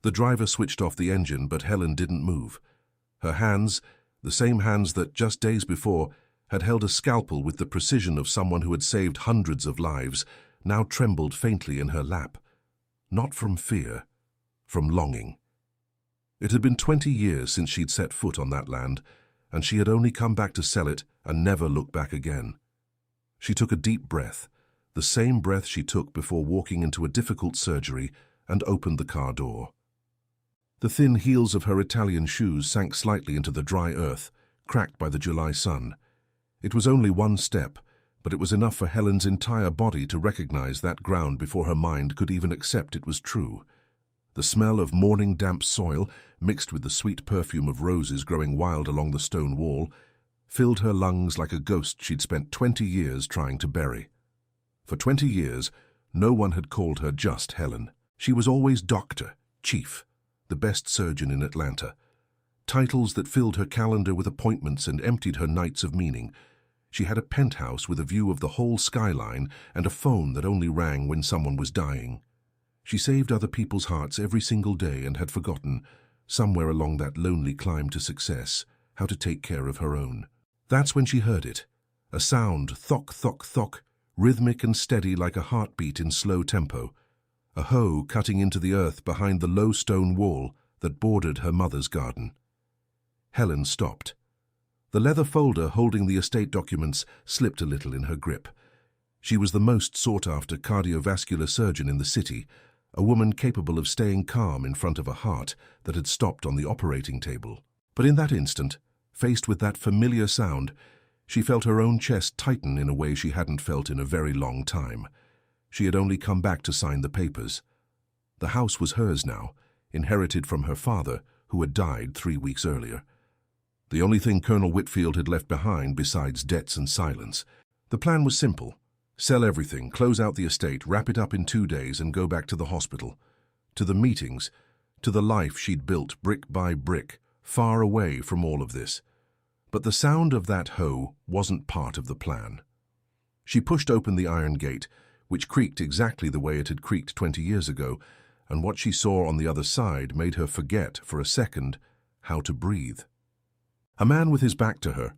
The driver switched off the engine, but Helen didn't move. Her hands, the same hands that just days before had held a scalpel with the precision of someone who had saved hundreds of lives, now trembled faintly in her lap. Not from fear, from longing. It had been 20 years since she'd set foot on that land, and she had only come back to sell it and never look back again. She took a deep breath, the same breath she took before walking into a difficult surgery, and opened the car door. The thin heels of her Italian shoes sank slightly into the dry earth, cracked by the July sun. It was only one step, but it was enough for Helen's entire body to recognize that ground before her mind could even accept it was true. The smell of morning damp soil, mixed with the sweet perfume of roses growing wild along the stone wall, filled her lungs like a ghost she'd spent 20 years trying to bury. For 20 years, no one had called her just Helen. She was always doctor, chief, the best surgeon in Atlanta. Titles that filled her calendar with appointments and emptied her nights of meaning. She had a penthouse with a view of the whole skyline and a phone that only rang when someone was dying. She saved other people's hearts every single day and had forgotten, somewhere along that lonely climb to success, how to take care of her own. That's when she heard it. A sound, thock, thock, thock, rhythmic and steady like a heartbeat in slow tempo. A hoe cutting into the earth behind the low stone wall that bordered her mother's garden. Helen stopped. The leather folder holding the estate documents slipped a little in her grip. She was the most sought-after cardiovascular surgeon in the city, a woman capable of staying calm in front of a heart that had stopped on the operating table. But in that instant, faced with that familiar sound, she felt her own chest tighten in a way she hadn't felt in a very long time. She had only come back to sign the papers. The house was hers now, inherited from her father, who had died 3 weeks earlier. The only thing Colonel Whitfield had left behind besides debts and silence. The plan was simple. Sell everything, close out the estate, wrap it up in 2 days and go back to the hospital. To the meetings, to the life she'd built brick by brick, far away from all of this. But the sound of that hoe wasn't part of the plan. She pushed open the iron gate, which creaked exactly the way it had creaked 20 years ago, and what she saw on the other side made her forget, for a second, how to breathe. A man with his back to her,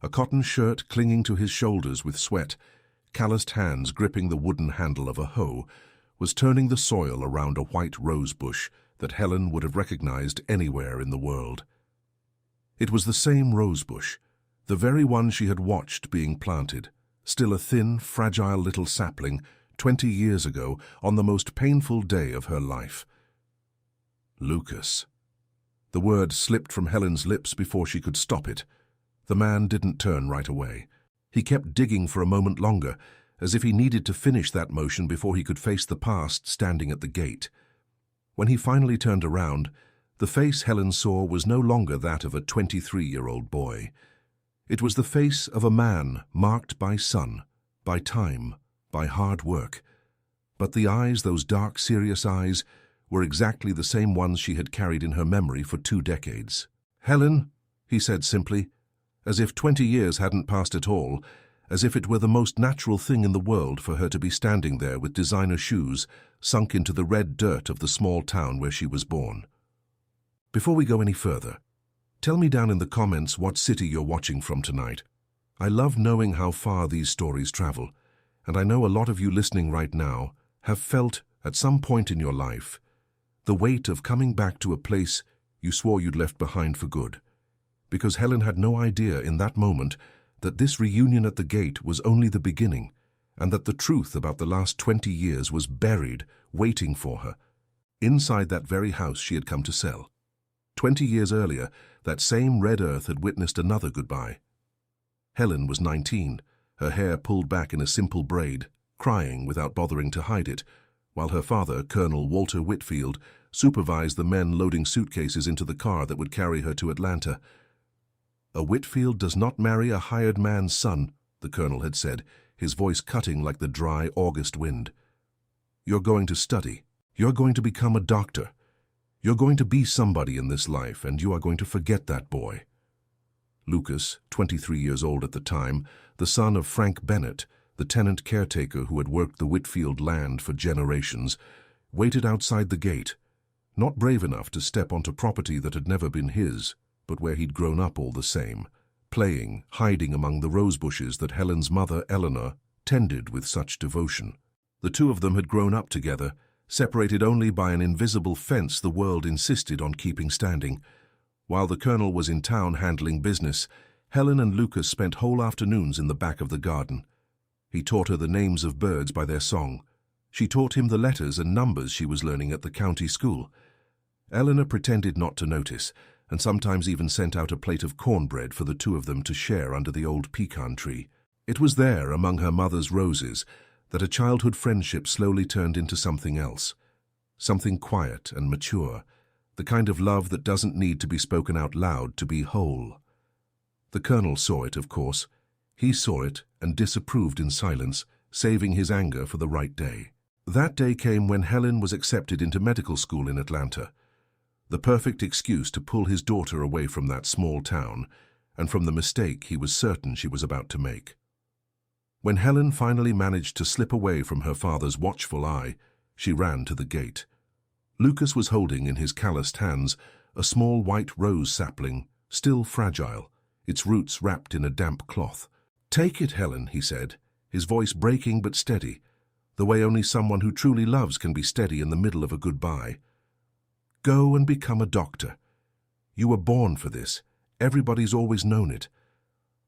a cotton shirt clinging to his shoulders with sweat, calloused hands gripping the wooden handle of a hoe, was turning the soil around a white rose bush that Helen would have recognized anywhere in the world. It was the same rose bush, the very one she had watched being planted, still a thin, fragile little sapling 20 years ago on the most painful day of her life. Lucas. The word slipped from Helen's lips before she could stop it. The man didn't turn right away. He kept digging for a moment longer, as if he needed to finish that motion before he could face the past standing at the gate. When he finally turned around, the face Helen saw was no longer that of a 23-year-old boy. It was the face of a man marked by sun, by time, by hard work. But the eyes, those dark, serious eyes, were exactly the same ones she had carried in her memory for 2 decades. "Helen," he said simply, as if 20 years hadn't passed at all, as if it were the most natural thing in the world for her to be standing there with designer shoes sunk into the red dirt of the small town where she was born. "Before we go any further, tell me down in the comments what city you're watching from tonight. I love knowing how far these stories travel, and I know a lot of you listening right now have felt, at some point in your life, the weight of coming back to a place you swore you'd left behind for good. Because Helen had no idea in that moment that this reunion at the gate was only the beginning, and that the truth about the last 20 years was buried, waiting for her, inside that very house she had come to sell. 20 years earlier, that same red earth had witnessed another goodbye. Helen was 19, her hair pulled back in a simple braid, crying without bothering to hide it, while her father, Colonel Walter Whitfield, supervised the men loading suitcases into the car that would carry her to Atlanta. "A Whitfield does not marry a hired man's son," the colonel had said, his voice cutting like the dry August wind. "You're going to study. You're going to become a doctor. You're going to be somebody in this life, and you are going to forget that boy." Lucas, 23 years old at the time, the son of Frank Bennett, the tenant caretaker who had worked the Whitfield land for generations, waited outside the gate, Not brave enough to step onto property that had never been his, but where he'd grown up all the same, playing, hiding among the rose bushes that Helen's mother, Eleanor, tended with such devotion. The two of them had grown up together, separated only by an invisible fence the world insisted on keeping standing. While the Colonel was in town handling business, Helen and Lucas spent whole afternoons in the back of the garden. He taught her the names of birds by their song. She taught him the letters and numbers she was learning at the county school. Eleanor pretended not to notice, and sometimes even sent out a plate of cornbread for the two of them to share under the old pecan tree. It was there, among her mother's roses, that a childhood friendship slowly turned into something else. Something quiet and mature, the kind of love that doesn't need to be spoken out loud to be whole. The Colonel saw it, of course. He saw it and disapproved in silence, saving his anger for the right day. That day came when Helen was accepted into medical school in Atlanta. The perfect excuse to pull his daughter away from that small town and from the mistake he was certain she was about to make. When Helen finally managed to slip away from her father's watchful eye, she ran to the gate. Lucas was holding in his calloused hands a small white rose sapling, still fragile, its roots wrapped in a damp cloth. "Take it, Helen," he said, his voice breaking but steady, the way only someone who truly loves can be steady in the middle of a goodbye. "Go and become a doctor. You were born for this. Everybody's always known it.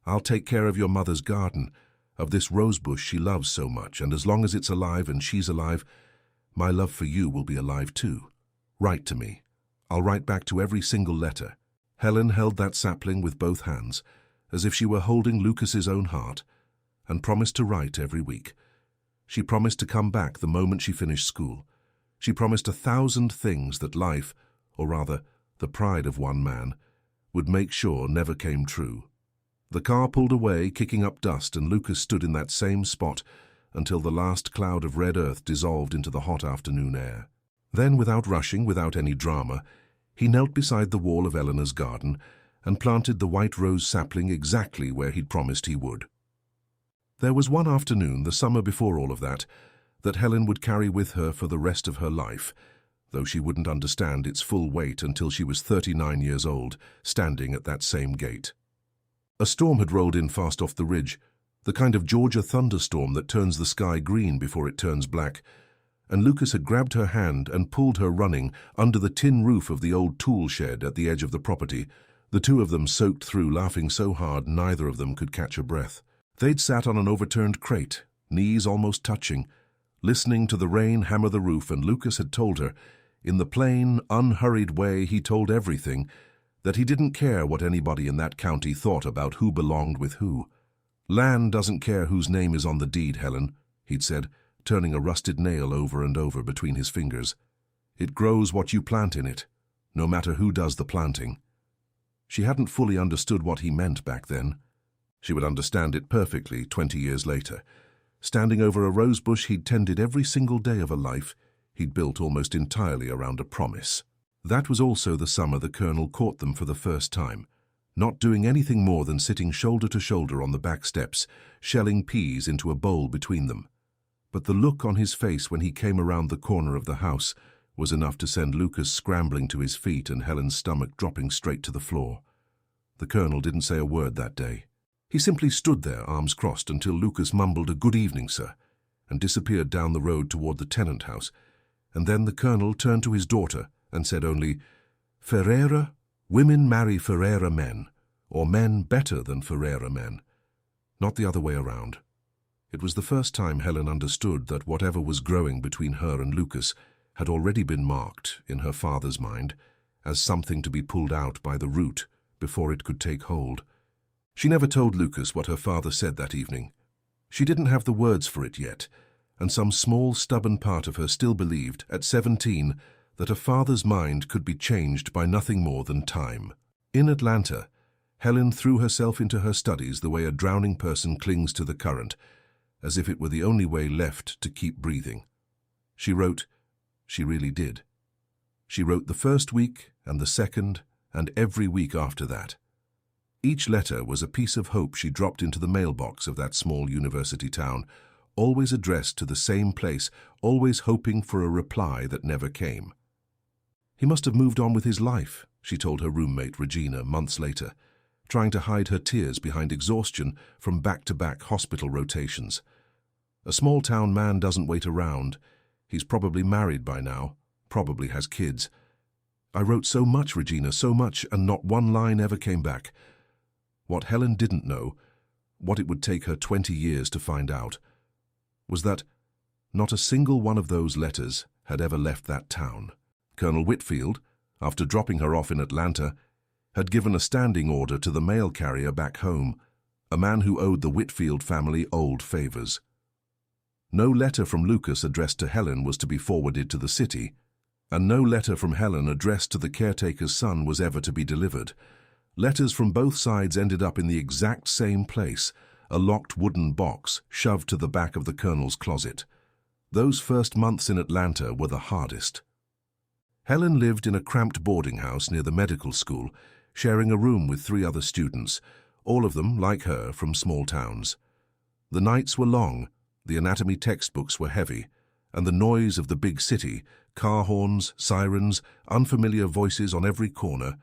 I'll take care of your mother's garden, of this rosebush she loves so much, and as long as it's alive and she's alive, my love for you will be alive too. Write to me. I'll write back to every single letter." Helen held that sapling with both hands, as if she were holding Lucas's own heart, and promised to write every week. She promised to come back the moment she finished school. She promised 1,000 things that life, or rather, the pride of one man, would make sure never came true. The car pulled away, kicking up dust, and Lucas stood in that same spot until the last cloud of red earth dissolved into the hot afternoon air. Then, without rushing, without any drama, he knelt beside the wall of Eleanor's garden and planted the white rose sapling exactly where he'd promised he would. There was one afternoon, the summer before all of that Helen would carry with her for the rest of her life, though she wouldn't understand its full weight until she was 39 years old, standing at that same gate. A storm had rolled in fast off the ridge, the kind of Georgia thunderstorm that turns the sky green before it turns black, and Lucas had grabbed her hand and pulled her running under the tin roof of the old tool shed at the edge of the property, the two of them soaked through, laughing so hard neither of them could catch a breath. They'd sat on an overturned crate, knees almost touching, listening to the rain hammer the roof, and Lucas had told her, in the plain, unhurried way he told everything, that he didn't care what anybody in that county thought about who belonged with who. "Land doesn't care whose name is on the deed, Helen," he'd said, turning a rusted nail over and over between his fingers. "It grows what you plant in it, no matter who does the planting." She hadn't fully understood what he meant back then. She would understand it perfectly 20 years later. Standing over a rosebush he'd tended every single day of a life he'd built almost entirely around a promise. That was also the summer the Colonel caught them for the first time, not doing anything more than sitting shoulder to shoulder on the back steps, shelling peas into a bowl between them. But the look on his face when he came around the corner of the house was enough to send Lucas scrambling to his feet and Helen's stomach dropping straight to the floor. The Colonel didn't say a word that day. He simply stood there, arms crossed, until Lucas mumbled a "Good evening, sir," and disappeared down the road toward the tenant house, and then the Colonel turned to his daughter and said only, "Ferreira, women marry Ferreira men, or men better than Ferreira men, not the other way around." It was the first time Helen understood that whatever was growing between her and Lucas had already been marked, in her father's mind, as something to be pulled out by the root before it could take hold. She never told Lucas what her father said that evening. She didn't have the words for it yet, and some small, stubborn part of her still believed, at 17, that a father's mind could be changed by nothing more than time. In Atlanta, Helen threw herself into her studies the way a drowning person clings to the current, as if it were the only way left to keep breathing. She wrote. She really did. She wrote the first week and the second and every week after that. Each letter was a piece of hope she dropped into the mailbox of that small university town, always addressed to the same place, always hoping for a reply that never came. He must have moved on with his life, she told her roommate Regina months later, trying to hide her tears behind exhaustion from back-to-back hospital rotations. A small-town man doesn't wait around. He's probably married by now, probably has kids. I wrote so much, Regina, so much, and not one line ever came back. What Helen didn't know, what it would take her 20 years to find out, was that not a single one of those letters had ever left that town. Colonel Whitfield, after dropping her off in Atlanta, had given a standing order to the mail carrier back home, a man who owed the Whitfield family old favors. No letter from Lucas addressed to Helen was to be forwarded to the city, and no letter from Helen addressed to the caretaker's son was ever to be delivered. Letters from both sides ended up in the exact same place, a locked wooden box shoved to the back of the colonel's closet. Those first months in Atlanta were the hardest. Helen lived in a cramped boarding house near the medical school, sharing a room with 3 other students, all of them, like her, from small towns. The nights were long, the anatomy textbooks were heavy, and the noise of the big city, car horns, sirens, unfamiliar voices on every corner,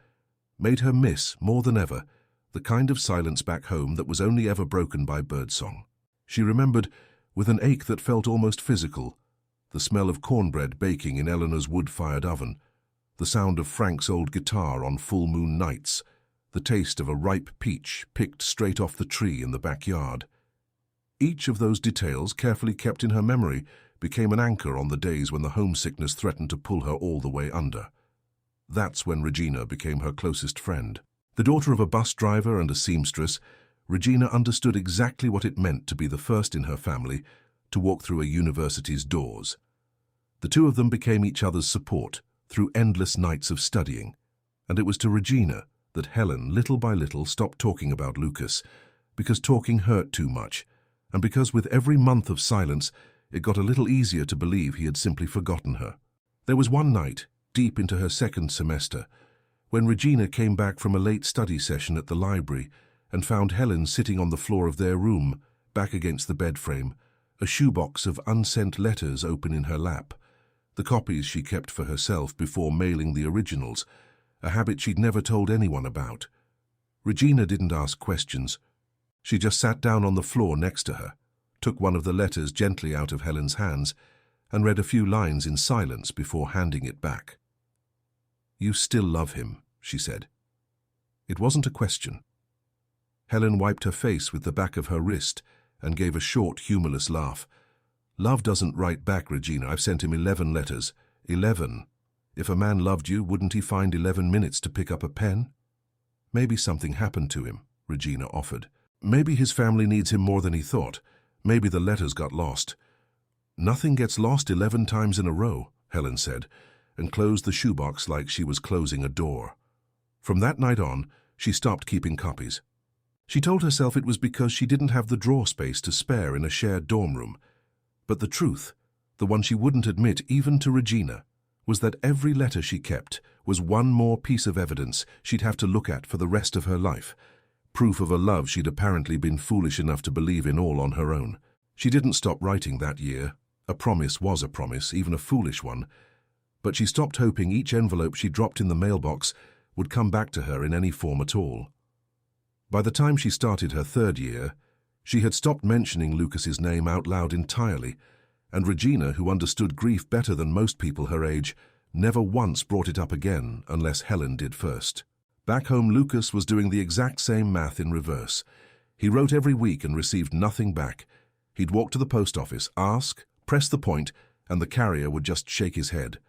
made her miss, more than ever, the kind of silence back home that was only ever broken by birdsong. She remembered, with an ache that felt almost physical, the smell of cornbread baking in Eleanor's wood-fired oven, the sound of Frank's old guitar on full moon nights, the taste of a ripe peach picked straight off the tree in the backyard. Each of those details, carefully kept in her memory, became an anchor on the days when the homesickness threatened to pull her all the way under. That's when Regina became her closest friend. The daughter of a bus driver and a seamstress, Regina understood exactly what it meant to be the first in her family to walk through a university's doors. The two of them became each other's support through endless nights of studying, and it was to Regina that Helen, little by little, stopped talking about Lucas, because talking hurt too much, and because with every month of silence, it got a little easier to believe he had simply forgotten her. There was one night, deep into her second semester, when Regina came back from a late study session at the library and found Helen sitting on the floor of their room, back against the bed frame, a shoebox of unsent letters open in her lap, the copies she kept for herself before mailing the originals, a habit she'd never told anyone about. Regina didn't ask questions. She just sat down on the floor next to her, took one of the letters gently out of Helen's hands, and read a few lines in silence before handing it back. "You still love him," she said. It wasn't a question. Helen wiped her face with the back of her wrist and gave a short, humorless laugh. "Love doesn't write back, Regina. I've sent him 11 letters. 11. If a man loved you, wouldn't he find 11 minutes to pick up a pen?" "Maybe something happened to him," Regina offered. "Maybe his family needs him more than he thought. Maybe the letters got lost." "Nothing gets lost 11 times in a row," Helen said, and closed the shoebox like she was closing a door. From that night on, she stopped keeping copies. She told herself it was because she didn't have the drawer space to spare in a shared dorm room. But the truth, the one she wouldn't admit even to Regina, was that every letter she kept was one more piece of evidence she'd have to look at for the rest of her life, proof of a love she'd apparently been foolish enough to believe in all on her own. She didn't stop writing that year. A promise was a promise, even a foolish one. But she stopped hoping each envelope she dropped in the mailbox would come back to her in any form at all. By the time she started her 3rd year, she had stopped mentioning Lucas's name out loud entirely, and Regina, who understood grief better than most people her age, never once brought it up again unless Helen did first. Back home, Lucas was doing the exact same math in reverse. He wrote every week and received nothing back. He'd walk to the post office, ask, press the point, and the carrier would just shake his head.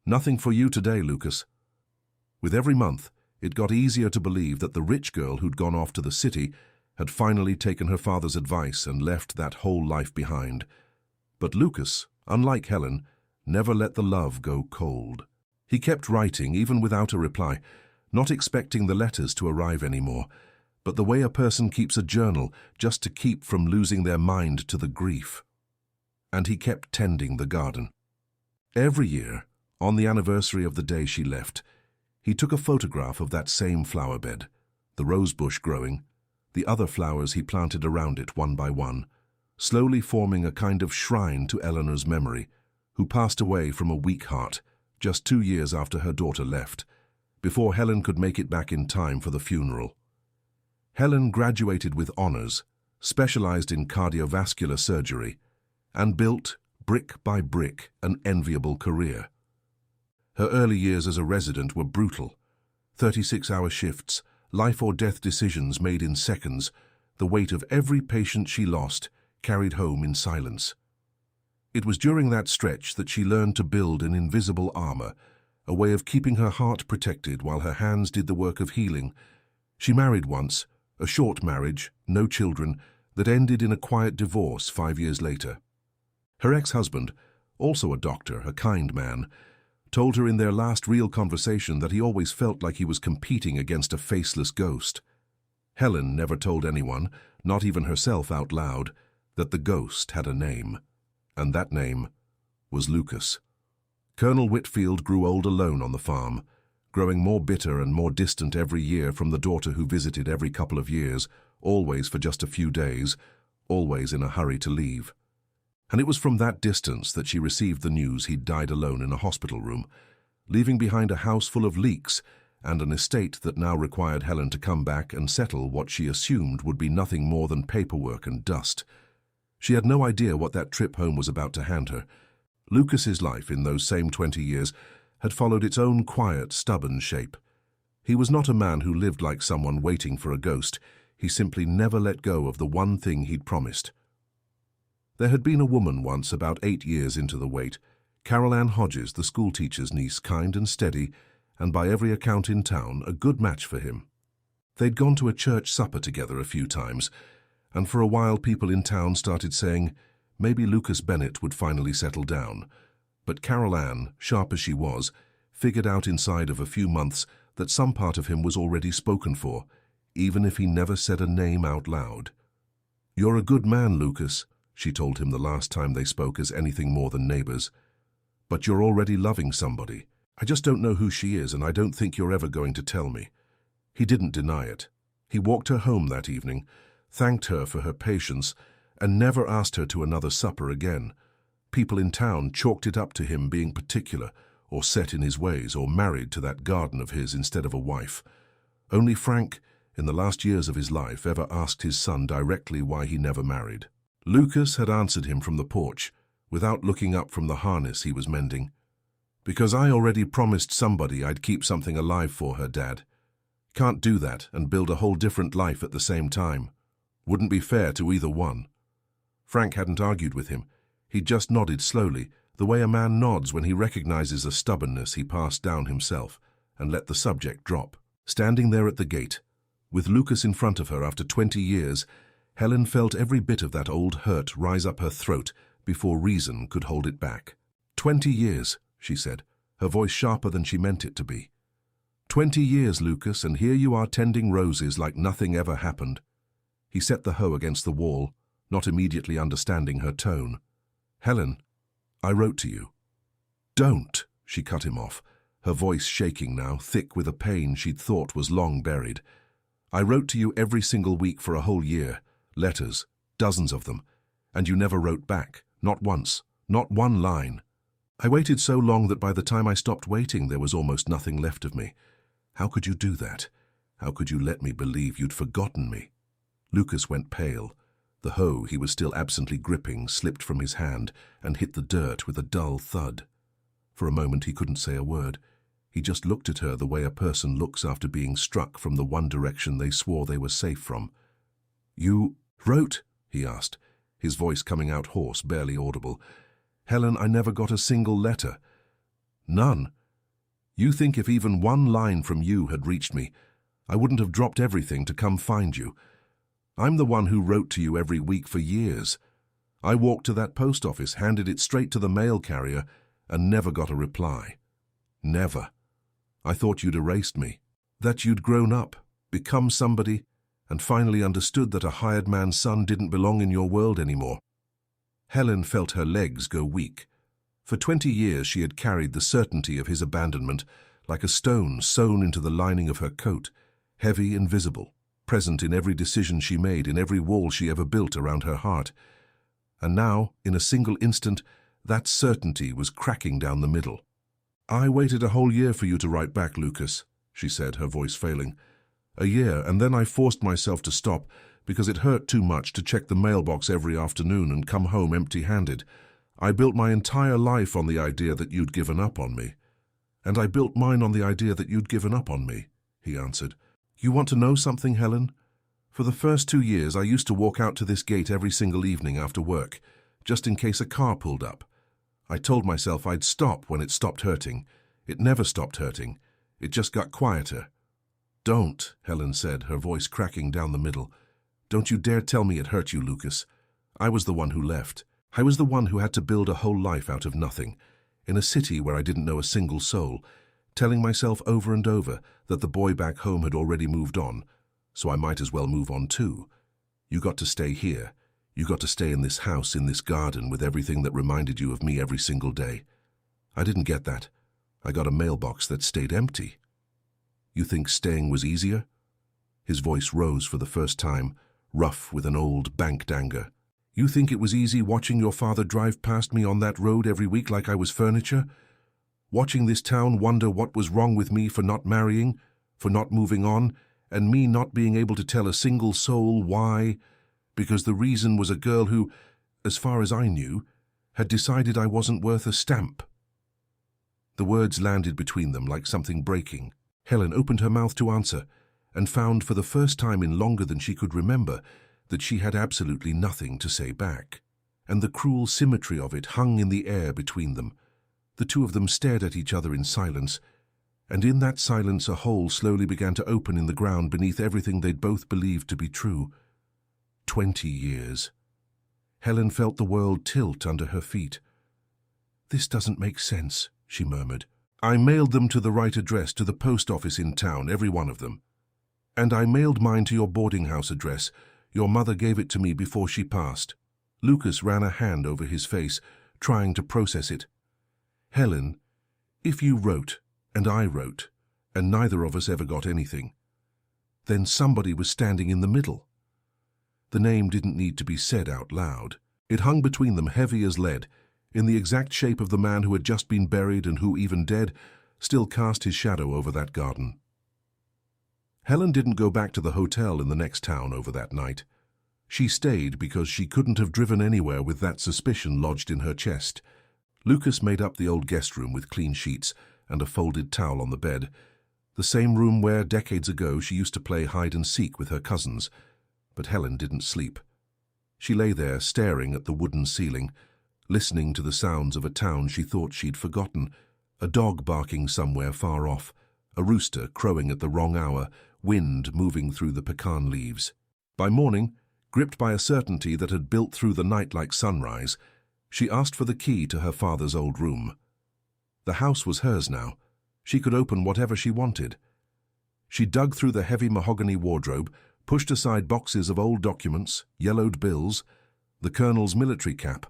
"Nothing for you today, Lucas." With every month, it got easier to believe that the rich girl who'd gone off to the city had finally taken her father's advice and left that whole life behind. But Lucas, unlike Helen, never let the love go cold. He kept writing even without a reply, not expecting the letters to arrive anymore, but the way a person keeps a journal just to keep from losing their mind to the grief. And he kept tending the garden. Every year, on the anniversary of the day she left, he took a photograph of that same flower bed, the rose bush growing, the other flowers he planted around it one by one, slowly forming a kind of shrine to Eleanor's memory, who passed away from a weak heart just 2 years after her daughter left, before Helen could make it back in time for the funeral. Helen graduated with honors, specialized in cardiovascular surgery, and built, brick by brick, an enviable career. Her early years as a resident were brutal. 36-hour shifts, life-or-death decisions made in seconds, the weight of every patient she lost, carried home in silence. It was during that stretch that she learned to build an invisible armor, a way of keeping her heart protected while her hands did the work of healing. She married once, a short marriage, no children, that ended in a quiet divorce 5 years later. Her ex-husband, also a doctor, a kind man, told her in their last real conversation that he always felt like he was competing against a faceless ghost. Helen never told anyone, not even herself out loud, that the ghost had a name, and that name was Lucas. Colonel Whitfield grew old alone on the farm, growing more bitter and more distant every year from the daughter who visited every couple of years, always for just a few days, always in a hurry to leave. And it was from that distance that she received the news he'd died alone in a hospital room, leaving behind a house full of leaks and an estate that now required Helen to come back and settle what she assumed would be nothing more than paperwork and dust. She had no idea what that trip home was about to hand her. Lucas's life in those same 20 years had followed its own quiet, stubborn shape. He was not a man who lived like someone waiting for a ghost. He simply never let go of the one thing he'd promised. There had been a woman once about 8 years into the wait, Carol Ann Hodges, the schoolteacher's niece, kind and steady, and by every account in town, a good match for him. They'd gone to a church supper together a few times, and for a while people in town started saying maybe Lucas Bennett would finally settle down. But Carol Ann, sharp as she was, figured out inside of a few months that some part of him was already spoken for, even if he never said a name out loud. "You're a good man, Lucas," she told him the last time they spoke as anything more than neighbors. "But you're already loving somebody. I just don't know who she is, and I don't think you're ever going to tell me." He didn't deny it. He walked her home that evening, thanked her for her patience, and never asked her to another supper again. People in town chalked it up to him being particular, or set in his ways, or married to that garden of his instead of a wife. Only Frank, in the last years of his life, ever asked his son directly why he never married. Lucas had answered him from the porch, without looking up from the harness he was mending. "Because I already promised somebody I'd keep something alive for her, Dad. Can't do that and build a whole different life at the same time. Wouldn't be fair to either one." Frank hadn't argued with him. He just nodded slowly, the way a man nods when he recognizes a stubbornness he passed down himself, and let the subject drop. Standing there at the gate, with Lucas in front of her after 20 years, Helen felt every bit of that old hurt rise up her throat before reason could hold it back. 20 years, she said, her voice sharper than she meant it to be. 20 years, Lucas, and here you are tending roses like nothing ever happened. He set the hoe against the wall, not immediately understanding her tone. "Helen, I wrote to you." "Don't," she cut him off, her voice shaking now, thick with a pain she'd thought was long buried. "I wrote to you every single week for a whole year, letters, dozens of them, and you never wrote back, not once, not one line. I waited so long that by the time I stopped waiting there was almost nothing left of me. How could you do that? How could you let me believe you'd forgotten me?" Lucas went pale. The hoe he was still absently gripping slipped from his hand and hit the dirt with a dull thud. For a moment he couldn't say a word. He just looked at her the way a person looks after being struck from the one direction they swore they were safe from. "You wrote?" he asked, his voice coming out hoarse, barely audible. "Helen, I never got a single letter. None. You think if even one line from you had reached me, I wouldn't have dropped everything to come find you. I'm the one who wrote to you every week for years. I walked to that post office, handed it straight to the mail carrier, and never got a reply. Never. I thought you'd erased me, that you'd grown up, become somebody, and finally understood that a hired man's son didn't belong in your world anymore." Helen felt her legs go weak. For 20 years she had carried the certainty of his abandonment like a stone sewn into the lining of her coat, heavy and visible, present in every decision she made, in every wall she ever built around her heart. And now, in a single instant, that certainty was cracking down the middle. I waited a whole year for you to write back, Lucas, she said, her voice failing. A year, and then I forced myself to stop because it hurt too much to check the mailbox every afternoon and come home empty-handed. I built my entire life on the idea that you'd given up on me. And I built mine on the idea that you'd given up on me, he answered. You want to know something, Helen? For the first 2 years, I used to walk out to this gate every single evening after work, just in case a car pulled up. I told myself I'd stop when it stopped hurting. It never stopped hurting. It just got quieter. Don't, Helen said, her voice cracking down the middle. Don't you dare tell me it hurt you, Lucas. I was the one who left. I was the one who had to build a whole life out of nothing, in a city where I didn't know a single soul, telling myself over and over that the boy back home had already moved on, so I might as well move on too. You got to stay here. You got to stay in this house, in this garden, with everything that reminded you of me every single day. I didn't get that. I got a mailbox that stayed empty. You think staying was easier? His voice rose for the first time, rough with an old banked anger. You think it was easy watching your father drive past me on that road every week like I was furniture? Watching this town wonder what was wrong with me for not marrying, for not moving on, and me not being able to tell a single soul why? Because the reason was a girl who, as far as I knew, had decided I wasn't worth a stamp. The words landed between them like something breaking. Helen opened her mouth to answer, and found for the first time in longer than she could remember that she had absolutely nothing to say back. And the cruel symmetry of it hung in the air between them. The two of them stared at each other in silence, and in that silence a hole slowly began to open in the ground beneath everything they'd both believed to be true. 20 years. Helen felt the world tilt under her feet. This doesn't make sense, she murmured. I mailed them to the right address, to the post office in town, every one of them. And I mailed mine to your boarding house address. Your mother gave it to me before she passed. Lucas ran a hand over his face, trying to process it. Helen, if you wrote, and I wrote, and neither of us ever got anything, then somebody was standing in the middle. The name didn't need to be said out loud. It hung between them heavy as lead, in the exact shape of the man who had just been buried and who, even dead, still cast his shadow over that garden. Helen didn't go back to the hotel in the next town over that night. She stayed because she couldn't have driven anywhere with that suspicion lodged in her chest. Lucas made up the old guest room with clean sheets and a folded towel on the bed, the same room where, decades ago, she used to play hide-and-seek with her cousins. But Helen didn't sleep. She lay there staring at the wooden ceiling, listening to the sounds of a town she thought she'd forgotten, a dog barking somewhere far off, a rooster crowing at the wrong hour, wind moving through the pecan leaves. By morning, gripped by a certainty that had built through the night like sunrise, she asked for the key to her father's old room. The house was hers now. She could open whatever she wanted. She dug through the heavy mahogany wardrobe, pushed aside boxes of old documents, yellowed bills, the colonel's military cap,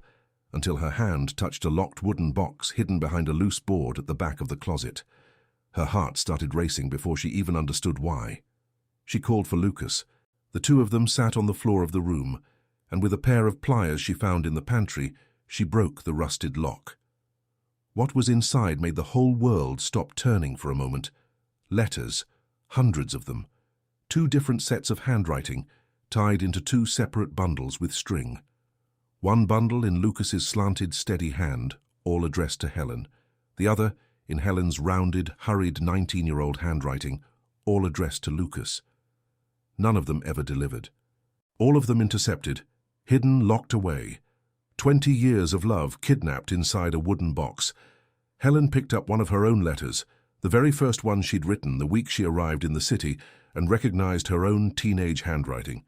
until her hand touched a locked wooden box hidden behind a loose board at the back of the closet. Her heart started racing before she even understood why. She called for Lucas. The two of them sat on the floor of the room, and with a pair of pliers she found in the pantry, she broke the rusted lock. What was inside made the whole world stop turning for a moment. Letters, hundreds of them. 2 different sets of handwriting, tied into 2 separate bundles with string. One bundle in Lucas's slanted, steady hand, all addressed to Helen. The other in Helen's rounded, hurried 19-year-old handwriting, all addressed to Lucas. None of them ever delivered. All of them intercepted, hidden, locked away. 20 years of love kidnapped inside a wooden box. Helen picked up one of her own letters, the very first one she'd written the week she arrived in the city, and recognized her own teenage handwriting.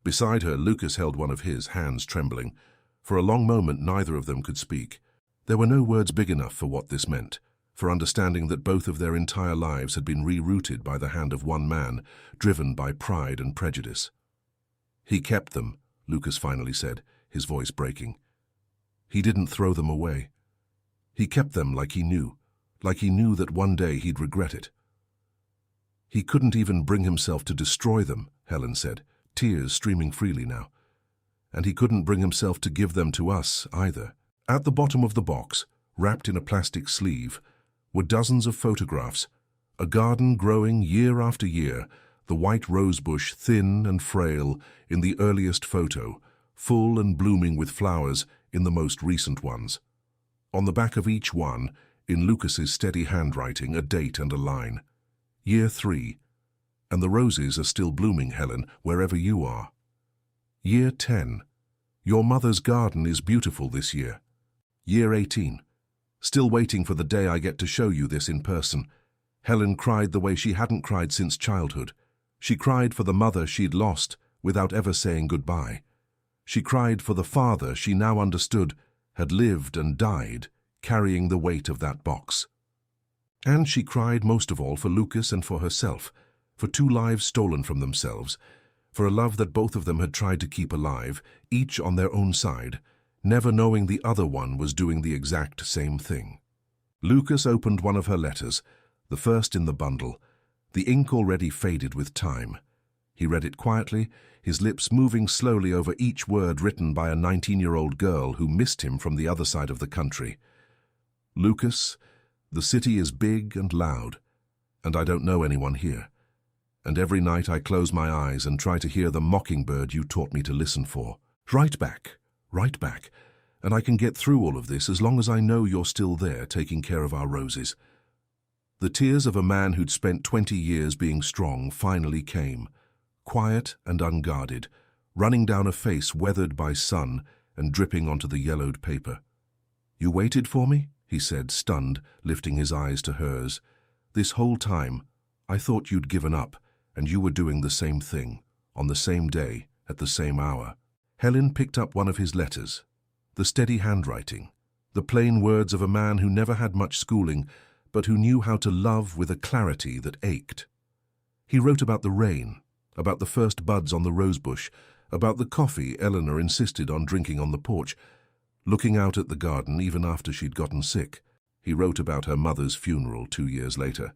Beside her, Lucas held one of his, hands trembling. For a long moment, neither of them could speak. There were no words big enough for what this meant, for understanding that both of their entire lives had been rerouted by the hand of one man, driven by pride and prejudice. He kept them, Lucas finally said, his voice breaking. He didn't throw them away. He kept them like he knew that one day he'd regret it. He couldn't even bring himself to destroy them, Helen said, tears streaming freely now. And he couldn't bring himself to give them to us either. At the bottom of the box, wrapped in a plastic sleeve, were dozens of photographs, a garden growing year after year, the white rosebush thin and frail in the earliest photo, full and blooming with flowers in the most recent ones. On the back of each one, in Lucas's steady handwriting, a date and a line. Year 3. And the roses are still blooming, Helen, wherever you are. Year 10. Your mother's garden is beautiful this year. Year 18. Still waiting for the day I get to show you this in person. Helen cried the way she hadn't cried since childhood. She cried for the mother she'd lost without ever saying goodbye. She cried for the father she now understood had lived and died, carrying the weight of that box. And she cried most of all for Lucas and for herself, for 2 lives stolen from themselves, for a love that both of them had tried to keep alive, each on their own side, never knowing the other one was doing the exact same thing. Lucas opened one of her letters, the first in the bundle, the ink already faded with time. He read it quietly, his lips moving slowly over each word written by a 19-year-old girl who missed him from the other side of the country. Lucas, the city is big and loud, and I don't know anyone here. And every night I close my eyes and try to hear the mockingbird you taught me to listen for. Write back, and I can get through all of this as long as I know you're still there taking care of our roses. The tears of a man who'd spent 20 years being strong finally came, quiet and unguarded, running down a face weathered by sun and dripping onto the yellowed paper. You waited for me? He said, stunned, lifting his eyes to hers. This whole time, I thought you'd given up, and you were doing the same thing, on the same day, at the same hour. Helen picked up one of his letters, the steady handwriting, the plain words of a man who never had much schooling, but who knew how to love with a clarity that ached. He wrote about the rain, about the first buds on the rosebush, about the coffee Eleanor insisted on drinking on the porch, looking out at the garden even after she'd gotten sick. He wrote about her mother's funeral 2 years later,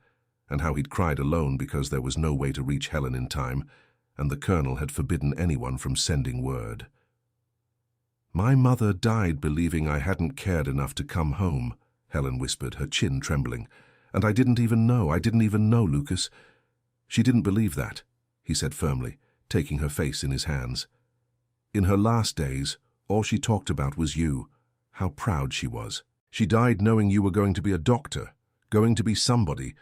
and how he'd cried alone because there was no way to reach Helen in time, and the colonel had forbidden anyone from sending word. My mother died believing I hadn't cared enough to come home, Helen whispered, her chin trembling. And I didn't even know, Lucas. She didn't believe that, he said firmly, taking her face in his hands. In her last days, all she talked about was you, how proud she was. She died knowing you were going to be a doctor, going to be somebody.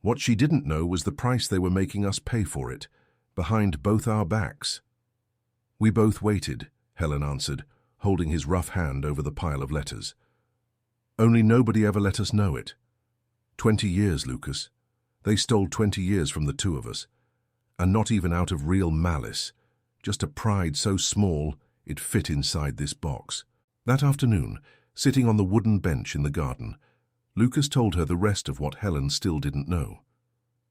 What she didn't know was the price they were making us pay for it, behind both our backs. We both waited, Helen answered, holding his rough hand over the pile of letters. Only nobody ever let us know it. 20 years, Lucas. They stole 20 years from the 2 of us. And not even out of real malice, just a pride so small it fit inside this box. That afternoon, sitting on the wooden bench in the garden, Lucas told her the rest of what Helen still didn't know.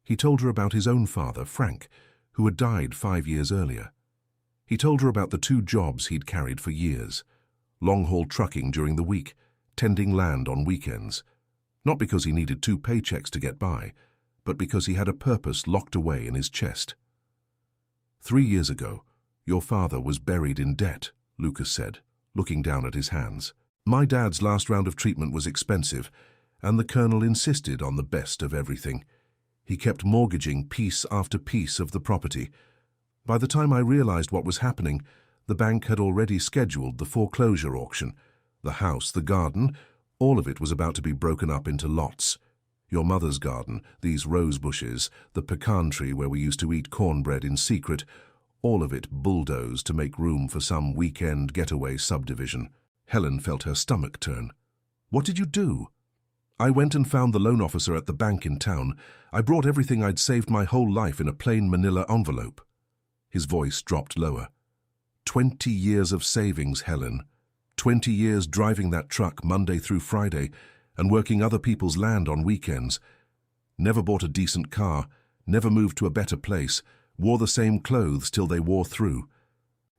He told her about his own father, Frank, who had died 5 years earlier. He told her about the 2 jobs he'd carried for years, long-haul trucking during the week, tending land on weekends, not because he needed 2 paychecks to get by, but because he had a purpose locked away in his chest. 3 years ago, your father was buried in debt, Lucas said, looking down at his hands. My dad's last round of treatment was expensive, and the colonel insisted on the best of everything. He kept mortgaging piece after piece of the property. By the time I realized what was happening, the bank had already scheduled the foreclosure auction. The house, the garden, all of it was about to be broken up into lots. Your mother's garden, these rose bushes, the pecan tree where we used to eat cornbread in secret, all of it bulldozed to make room for some weekend getaway subdivision. Helen felt her stomach turn. What did you do? I went and found the loan officer at the bank in town. I brought everything I'd saved my whole life in a plain manila envelope. His voice dropped lower. 20 years of savings, Helen. 20 years driving that truck Monday through Friday and working other people's land on weekends. Never bought a decent car, never moved to a better place, wore the same clothes till they wore through.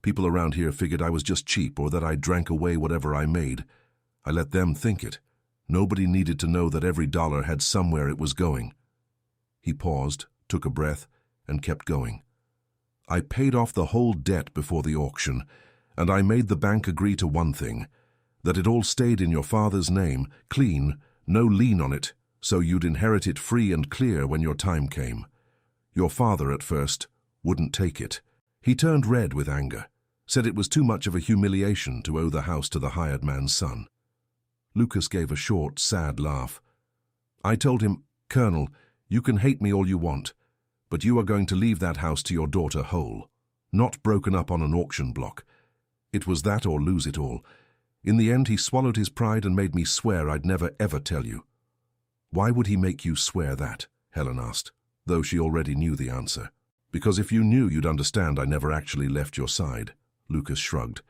People around here figured I was just cheap or that I drank away whatever I made. I let them think it. Nobody needed to know that every dollar had somewhere it was going. He paused, took a breath, and kept going. I paid off the whole debt before the auction, and I made the bank agree to one thing, that it all stayed in your father's name, clean, no lien on it, so you'd inherit it free and clear when your time came. Your father, at first, wouldn't take it. He turned red with anger, said it was too much of a humiliation to owe the house to the hired man's son. Lucas gave a short, sad laugh. I told him, Colonel, you can hate me all you want, but you are going to leave that house to your daughter whole, not broken up on an auction block. It was that or lose it all. In the end, he swallowed his pride and made me swear I'd never ever tell you. Why would he make you swear that? Helen asked, though she already knew the answer. Because if you knew, you'd understand I never actually left your side, Lucas shrugged,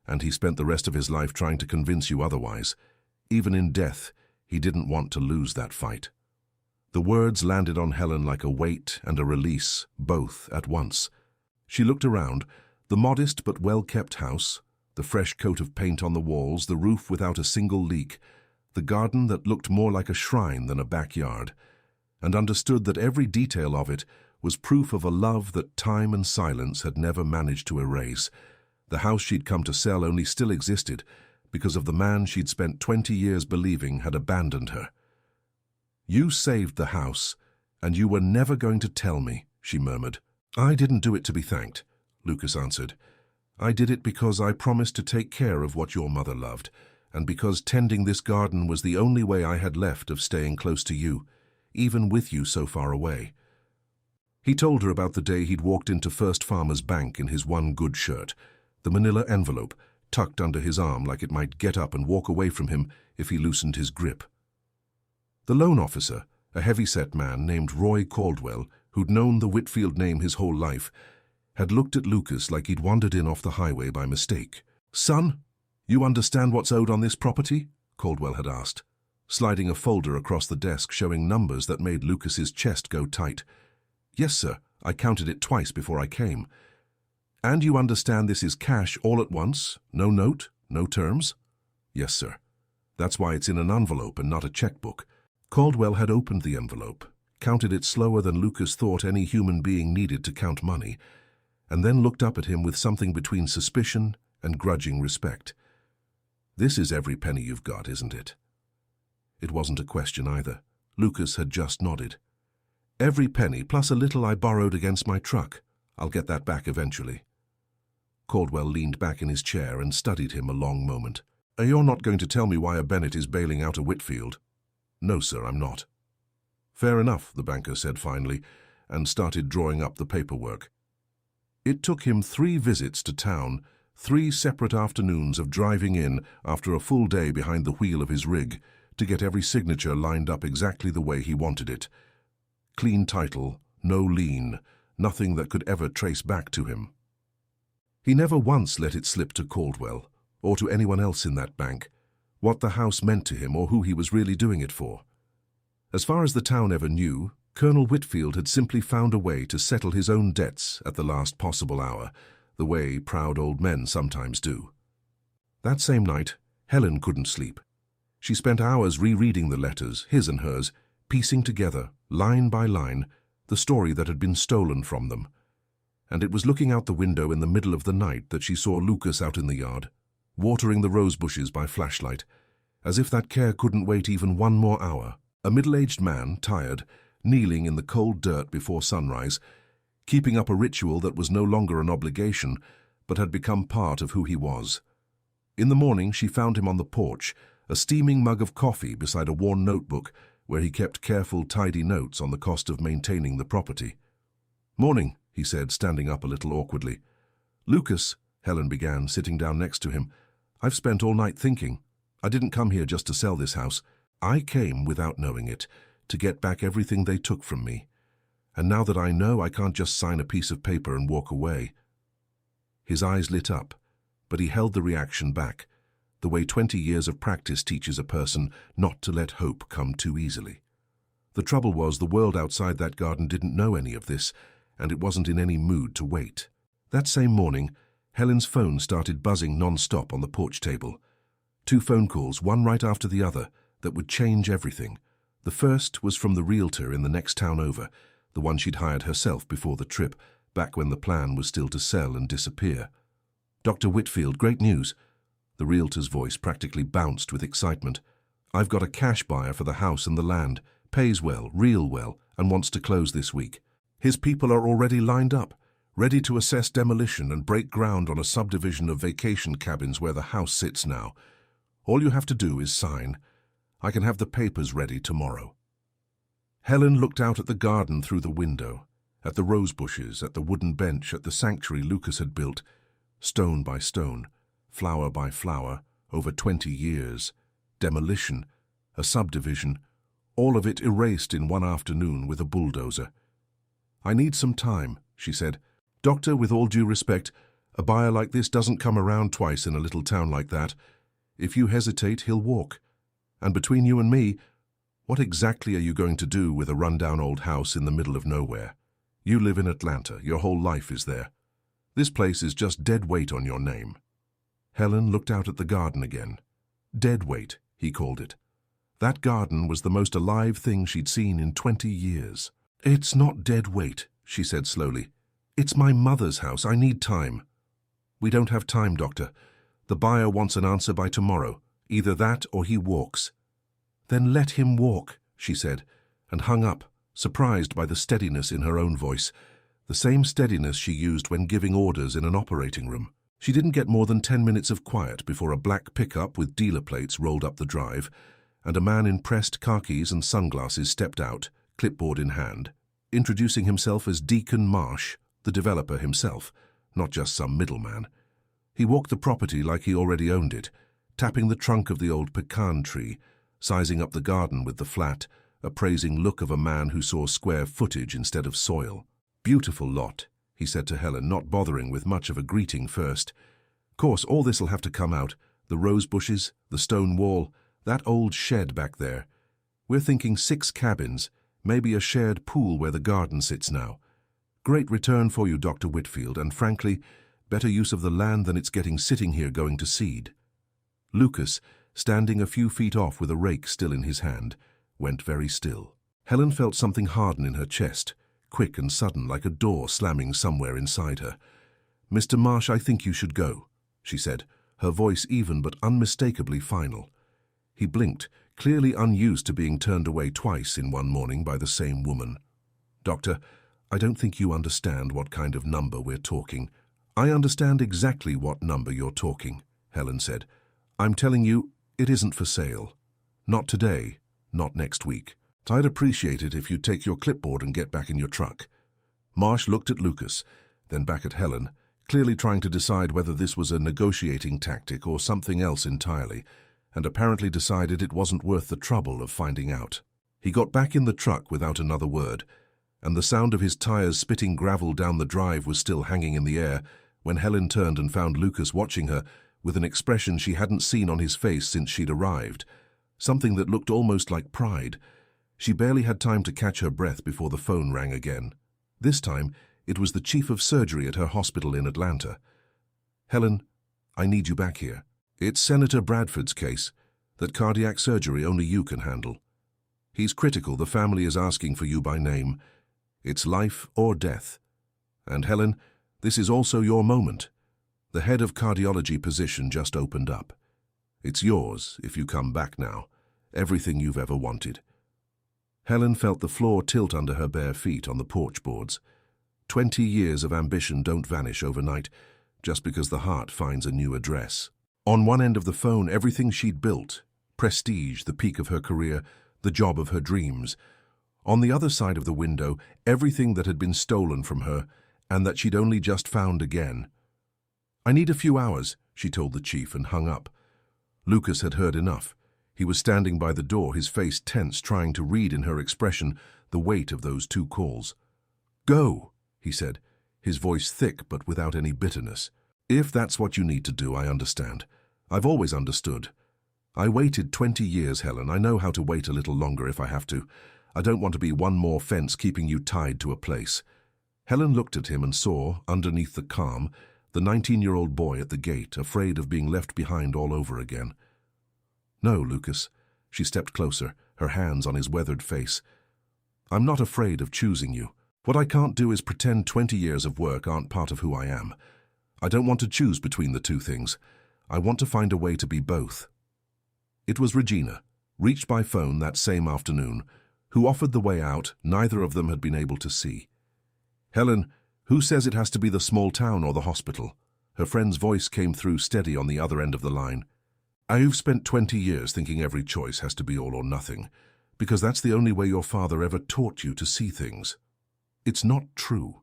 and he spent the rest of his life trying to convince you otherwise. Even in death, he didn't want to lose that fight. The words landed on Helen like a weight and a release, both at once. She looked around, the modest but well-kept house, the fresh coat of paint on the walls, the roof without a single leak, the garden that looked more like a shrine than a backyard, and understood that every detail of it was proof of a love that time and silence had never managed to erase. The house she'd come to sell only still existed because of the man she'd spent 20 years believing had abandoned her. You saved the house, and you were never going to tell me, she murmured. I didn't do it to be thanked, Lucas answered. I did it because I promised to take care of what your mother loved, and because tending this garden was the only way I had left of staying close to you, even with you so far away. He told her about the day he'd walked into First Farmers Bank in his one good shirt, the manila envelope tucked under his arm like it might get up and walk away from him if he loosened his grip. The loan officer, a heavy-set man named Roy Caldwell, who'd known the Whitfield name his whole life, had looked at Lucas like he'd wandered in off the highway by mistake. Son, you understand what's owed on this property? Caldwell had asked, sliding a folder across the desk showing numbers that made Lucas's chest go tight. Yes, sir. I counted it twice before I came. And you understand this is cash all at once? No note? No terms? Yes, sir. That's why it's in an envelope and not a checkbook. Caldwell had opened the envelope, counted it slower than Lucas thought any human being needed to count money, and then looked up at him with something between suspicion and grudging respect. This is every penny you've got, isn't it? It wasn't a question either. Lucas had just nodded. Every penny, plus a little I borrowed against my truck. I'll get that back eventually. Caldwell leaned back in his chair and studied him a long moment. You're not going to tell me why a Bennett is bailing out a Whitfield? No, sir, I'm not. Fair enough, the banker said finally, and started drawing up the paperwork. It took him 3 visits to town, 3 separate afternoons of driving in after a full day behind the wheel of his rig, to get every signature lined up exactly the way he wanted it. Clean title, no lien, nothing that could ever trace back to him. He never once let it slip to Caldwell, or to anyone else in that bank, what the house meant to him or who he was really doing it for. As far as the town ever knew, Colonel Whitfield had simply found a way to settle his own debts at the last possible hour, the way proud old men sometimes do. That same night, Helen couldn't sleep. She spent hours rereading the letters, his and hers, piecing together, line by line, the story that had been stolen from them. And it was looking out the window in the middle of the night that she saw Lucas out in the yard, watering the rose bushes by flashlight, as if that care couldn't wait even one more hour. A middle-aged man, tired, kneeling in the cold dirt before sunrise, keeping up a ritual that was no longer an obligation, but had become part of who he was. In the morning she found him on the porch, a steaming mug of coffee beside a worn notebook where he kept careful, tidy notes on the cost of maintaining the property. Morning, he said, standing up a little awkwardly. Lucas, Helen began, sitting down next to him, I've spent all night thinking. I didn't come here just to sell this house. I came, without knowing it, to get back everything they took from me. And now that I know, I can't just sign a piece of paper and walk away. His eyes lit up, but he held the reaction back, the way 20 years of practice teaches a person not to let hope come too easily. The trouble was the world outside that garden didn't know any of this, and it wasn't in any mood to wait. That same morning, Helen's phone started buzzing non-stop on the porch table. 2 phone calls, one right after the other, that would change everything. The first was from the realtor in the next town over, the one she'd hired herself before the trip, back when the plan was still to sell and disappear. Dr. Whitfield, great news. The realtor's voice practically bounced with excitement. I've got a cash buyer for the house and the land, pays well, real well, and wants to close this week. His people are already lined up, ready to assess demolition and break ground on a subdivision of vacation cabins where the house sits now. All you have to do is sign. I can have the papers ready tomorrow." Helen looked out at the garden through the window, at the rose bushes, at the wooden bench, at the sanctuary Lucas had built, stone by stone, flower by flower, over 20 years. Demolition, a subdivision, all of it erased in one afternoon with a bulldozer. "I need some time," she said. "Doctor, with all due respect, a buyer like this doesn't come around twice in a little town like that. If you hesitate, he'll walk. And between you and me, what exactly are you going to do with a rundown old house in the middle of nowhere? You live in Atlanta, your whole life is there. This place is just dead weight on your name." Helen looked out at the garden again. Dead weight, he called it. That garden was the most alive thing she'd seen in 20 years. "It's not dead weight," she said slowly. "It's my mother's house. I need time." "We don't have time, Doctor. The buyer wants an answer by tomorrow. Either that or he walks." "Then let him walk," she said, and hung up, surprised by the steadiness in her own voice, the same steadiness she used when giving orders in an operating room. She didn't get more than 10 minutes of quiet before a black pickup with dealer plates rolled up the drive, and a man in pressed khakis and sunglasses stepped out, clipboard in hand, introducing himself as Deacon Marsh, the developer himself, not just some middleman. He walked the property like he already owned it, tapping the trunk of the old pecan tree, sizing up the garden with the flat, appraising look of a man who saw square footage instead of soil. "Beautiful lot," he said to Helen, not bothering with much of a greeting first. "Course, all this'll have to come out. The rose bushes, the stone wall, that old shed back there. We're thinking 6 cabins, maybe a shared pool where the garden sits now. Great return for you, Dr. Whitfield, and frankly, better use of the land than it's getting sitting here going to seed." Lucas, standing a few feet off with a rake still in his hand, went very still. Helen felt something harden in her chest, quick and sudden, like a door slamming somewhere inside her. "Mr. Marsh, I think you should go," she said, her voice even but unmistakably final. He blinked, clearly unused to being turned away twice in one morning by the same woman. "Doctor, I don't think you understand what kind of number we're talking." "I understand exactly what number you're talking," Helen said. "I'm telling you, it isn't for sale. Not today, not next week. I'd appreciate it if you'd take your clipboard and get back in your truck." Marsh looked at Lucas, then back at Helen, clearly trying to decide whether this was a negotiating tactic or something else entirely, and apparently decided it wasn't worth the trouble of finding out. He got back in the truck without another word, and the sound of his tires spitting gravel down the drive was still hanging in the air when Helen turned and found Lucas watching her with an expression she hadn't seen on his face since she'd arrived, something that looked almost like pride. She barely had time to catch her breath before the phone rang again. This time, it was the chief of surgery at her hospital in Atlanta. "Helen, I need you back here. It's Senator Bradford's case, that cardiac surgery only you can handle. He's critical. The family is asking for you by name. It's life or death. And Helen, this is also your moment. The head of cardiology position just opened up. It's yours if you come back now. Everything you've ever wanted." Helen felt the floor tilt under her bare feet on the porch boards. 20 years of ambition don't vanish overnight, just because the heart finds a new address. On one end of the phone, everything she'd built, prestige, the peak of her career, the job of her dreams. On the other side of the window, everything that had been stolen from her, and that she'd only just found again. "I need a few hours," she told the chief and hung up. Lucas had heard enough. He was standing by the door, his face tense, trying to read in her expression the weight of those 2 calls. "Go," he said, his voice thick but without any bitterness. "If that's what you need to do, I understand. I've always understood. I waited 20 years, Helen. I know how to wait a little longer if I have to. I don't want to be one more fence keeping you tied to a place." Helen looked at him and saw, underneath the calm, the 19-year-old boy at the gate, afraid of being left behind all over again. "No, Lucas." She stepped closer, her hands on his weathered face. "I'm not afraid of choosing you. What I can't do is pretend 20 years of work aren't part of who I am. I don't want to choose between the 2 things. I want to find a way to be both." It was Regina, reached by phone that same afternoon, Who offered the way out, neither of them had been able to see. "Helen, who says it has to be the small town or the hospital?" Her friend's voice came through steady on the other end of the line. "I've spent 20 years thinking every choice has to be all or nothing, because that's the only way your father ever taught you to see things. It's not true.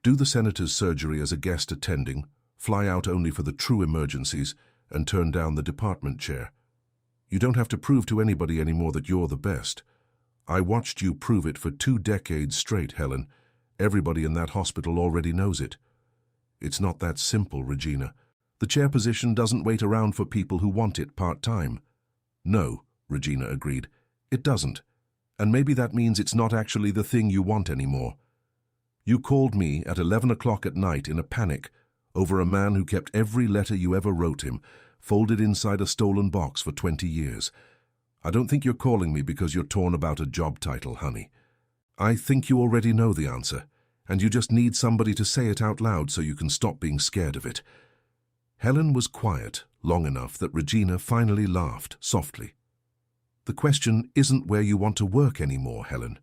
Do the senator's surgery as a guest attending, fly out only for the true emergencies, and turn down the department chair. You don't have to prove to anybody anymore that you're the best. I watched you prove it for 2 decades straight, Helen. Everybody in that hospital already knows it. It's not that simple, Regina. The chair position doesn't wait around for people who want it part-time." "No," Regina agreed, "it doesn't. And maybe that means it's not actually the thing you want anymore. You called me at 11 o'clock at night in a panic over a man who kept every letter you ever wrote him, folded inside a stolen box for 20 years. I don't think you're calling me because you're torn about a job title, honey. I think you already know the answer, and you just need somebody to say it out loud so you can stop being scared of it." Helen was quiet long enough that Regina finally laughed softly. "The question isn't where you want to work anymore, Helen.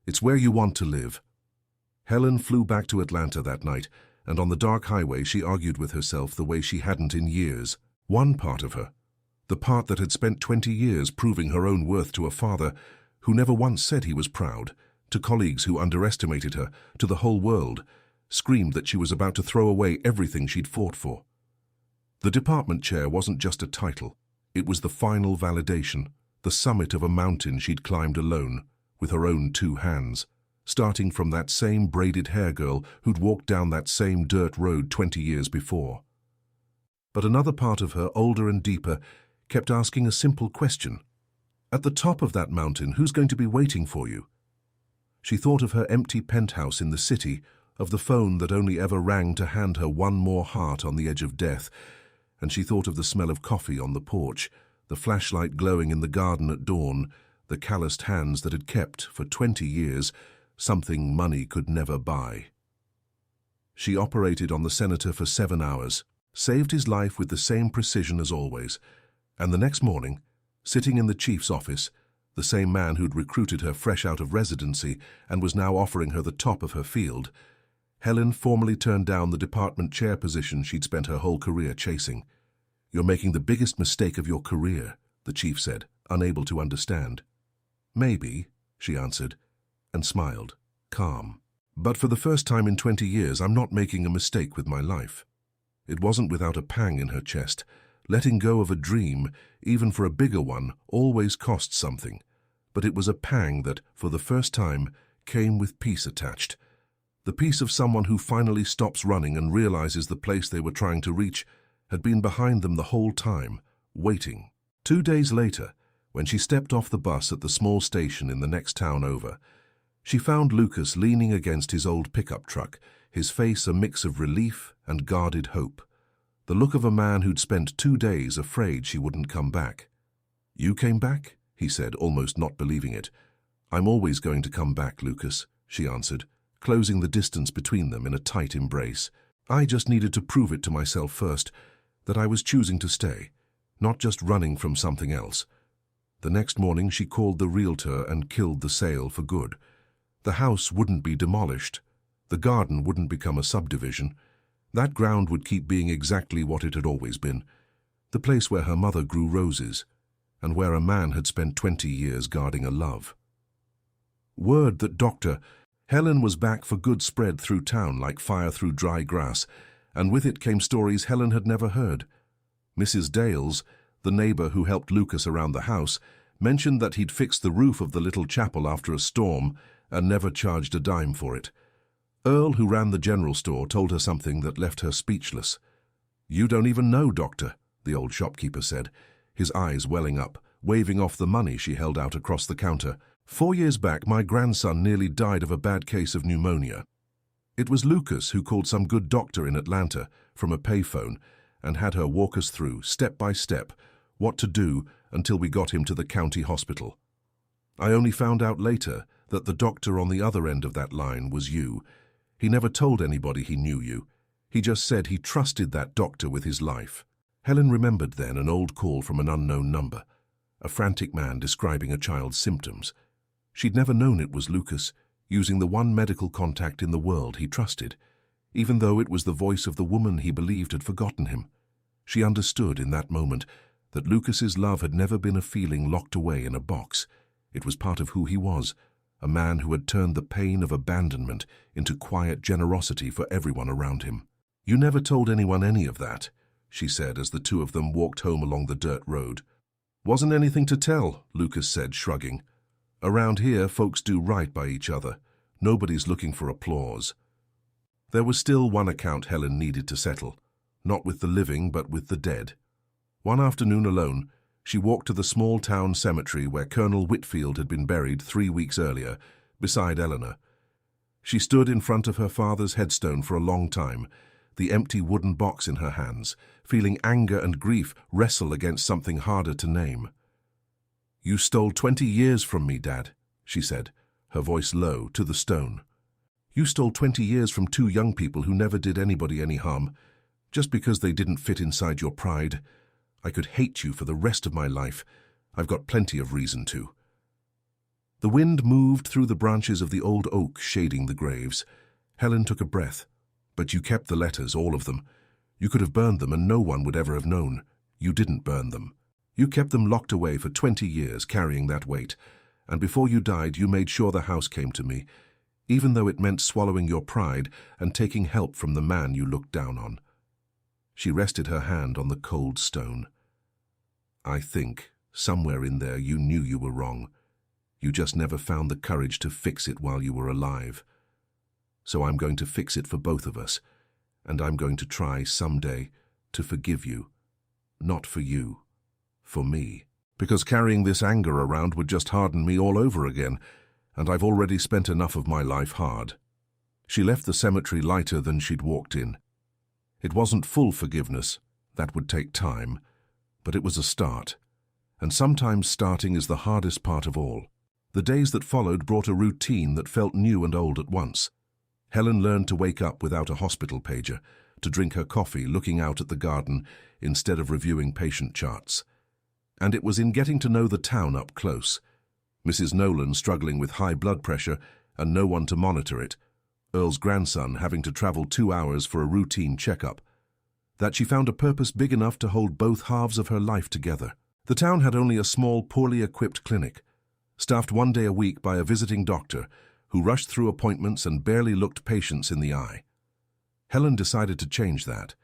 It's where you want to live." Helen flew back to Atlanta that night, and on the dark highway she argued with herself the way she hadn't in years. One part of her, the part that had spent 20 years proving her own worth to a father who never once said he was proud, to colleagues who underestimated her, to the whole world, screamed that she was about to throw away everything she'd fought for. The department chair wasn't just a title. It was the final validation, the summit of a mountain she'd climbed alone, with her own 2 hands, starting from that same braided hair girl who'd walked down that same dirt road 20 years before. But another part of her, older and deeper, kept asking a simple question. At the top of that mountain, who's going to be waiting for you? She thought of her empty penthouse in the city, of the phone that only ever rang to hand her one more heart on the edge of death, and she thought of the smell of coffee on the porch, the flashlight glowing in the garden at dawn, the calloused hands that had kept, for 20 years, something money could never buy. She operated on the senator for 7 hours, saved his life with the same precision as always, and the next morning, sitting in the chief's office, the same man who'd recruited her fresh out of residency and was now offering her the top of her field, Helen formally turned down the department chair position she'd spent her whole career chasing. "You're making the biggest mistake of your career," the chief said, unable to understand. "Maybe," she answered, and smiled, calm. "But for the first time in 20 years, I'm not making a mistake with my life." It wasn't without a pang in her chest. Letting go of a dream, even for a bigger one, always costs something. But it was a pang that, for the first time, came with peace attached. The peace of someone who finally stops running and realizes the place they were trying to reach had been behind them the whole time, waiting. 2 days later, when she stepped off the bus at the small station in the next town over, she found Lucas leaning against his old pickup truck, his face a mix of relief and guarded hope. The look of a man who'd spent 2 days afraid she wouldn't come back. "You came back?" he said, almost not believing it. "I'm always going to come back, Lucas," she answered, closing the distance between them in a tight embrace. "I just needed to prove it to myself first, that I was choosing to stay, not just running from something else." The next morning she called the realtor and killed the sale for good. The house wouldn't be demolished. The garden wouldn't become a subdivision. That ground would keep being exactly what it had always been, the place where her mother grew roses, and where a man had spent 20 years guarding a love. Word that Helen was back for good spread through town like fire through dry grass, and with it came stories Helen had never heard. Mrs. Dales, the neighbor who helped Lucas around the house, mentioned that he'd fixed the roof of the little chapel after a storm and never charged a dime for it. Earl, who ran the general store, told her something that left her speechless. "You don't even know, Doctor," the old shopkeeper said, his eyes welling up, waving off the money she held out across the counter. 4 years back, my grandson nearly died of a bad case of pneumonia. It was Lucas who called some good doctor in Atlanta from a payphone and had her walk us through, step by step, what to do until we got him to the county hospital. I only found out later that the doctor on the other end of that line was you. He never told anybody he knew you. He just said he trusted that doctor with his life." Helen remembered then an old call from an unknown number, a frantic man describing a child's symptoms. She'd never known it was Lucas, using the one medical contact in the world he trusted, even though it was the voice of the woman he believed had forgotten him. She understood in that moment that Lucas's love had never been a feeling locked away in a box. It was part of who he was, a man who had turned the pain of abandonment into quiet generosity for everyone around him. "You never told anyone any of that," she said as the two of them walked home along the dirt road. "Wasn't anything to tell," Lucas said, shrugging. "Around here, folks do right by each other. Nobody's looking for applause." There was still one account Helen needed to settle, not with the living but with the dead. One afternoon alone, she walked to the small-town cemetery where Colonel Whitfield had been buried 3 weeks earlier, beside Eleanor. She stood in front of her father's headstone for a long time, the empty wooden box in her hands, feeling anger and grief wrestle against something harder to name. "You stole 20 years from me, Dad," she said, her voice low, to the stone. "You stole 20 years from two young people who never did anybody any harm, just because they didn't fit inside your pride. I could hate you for the rest of my life. I've got plenty of reason to." The wind moved through the branches of the old oak shading the graves. Helen took a breath. "But you kept the letters, all of them. You could have burned them and no one would ever have known. You didn't burn them. You kept them locked away for 20 years, carrying that weight. And before you died, you made sure the house came to me, even though it meant swallowing your pride and taking help from the man you looked down on." She rested her hand on the cold stone. "I think, somewhere in there, you knew you were wrong. You just never found the courage to fix it while you were alive. So I'm going to fix it for both of us, and I'm going to try someday to forgive you. Not for you, for me. Because carrying this anger around would just harden me all over again, and I've already spent enough of my life hard." She left the cemetery lighter than she'd walked in. It wasn't full forgiveness, that would take time, but it was a start. And sometimes starting is the hardest part of all. The days that followed brought a routine that felt new and old at once. Helen learned to wake up without a hospital pager, to drink her coffee looking out at the garden instead of reviewing patient charts. And it was in getting to know the town up close. Mrs. Nolan struggling with high blood pressure and no one to monitor it, Earl's grandson having to travel 2 hours for a routine checkup, that she found a purpose big enough to hold both halves of her life together. The town had only a small, poorly equipped clinic, staffed 1 day a week by a visiting doctor who rushed through appointments and barely looked patients in the eye. Helen decided to change that.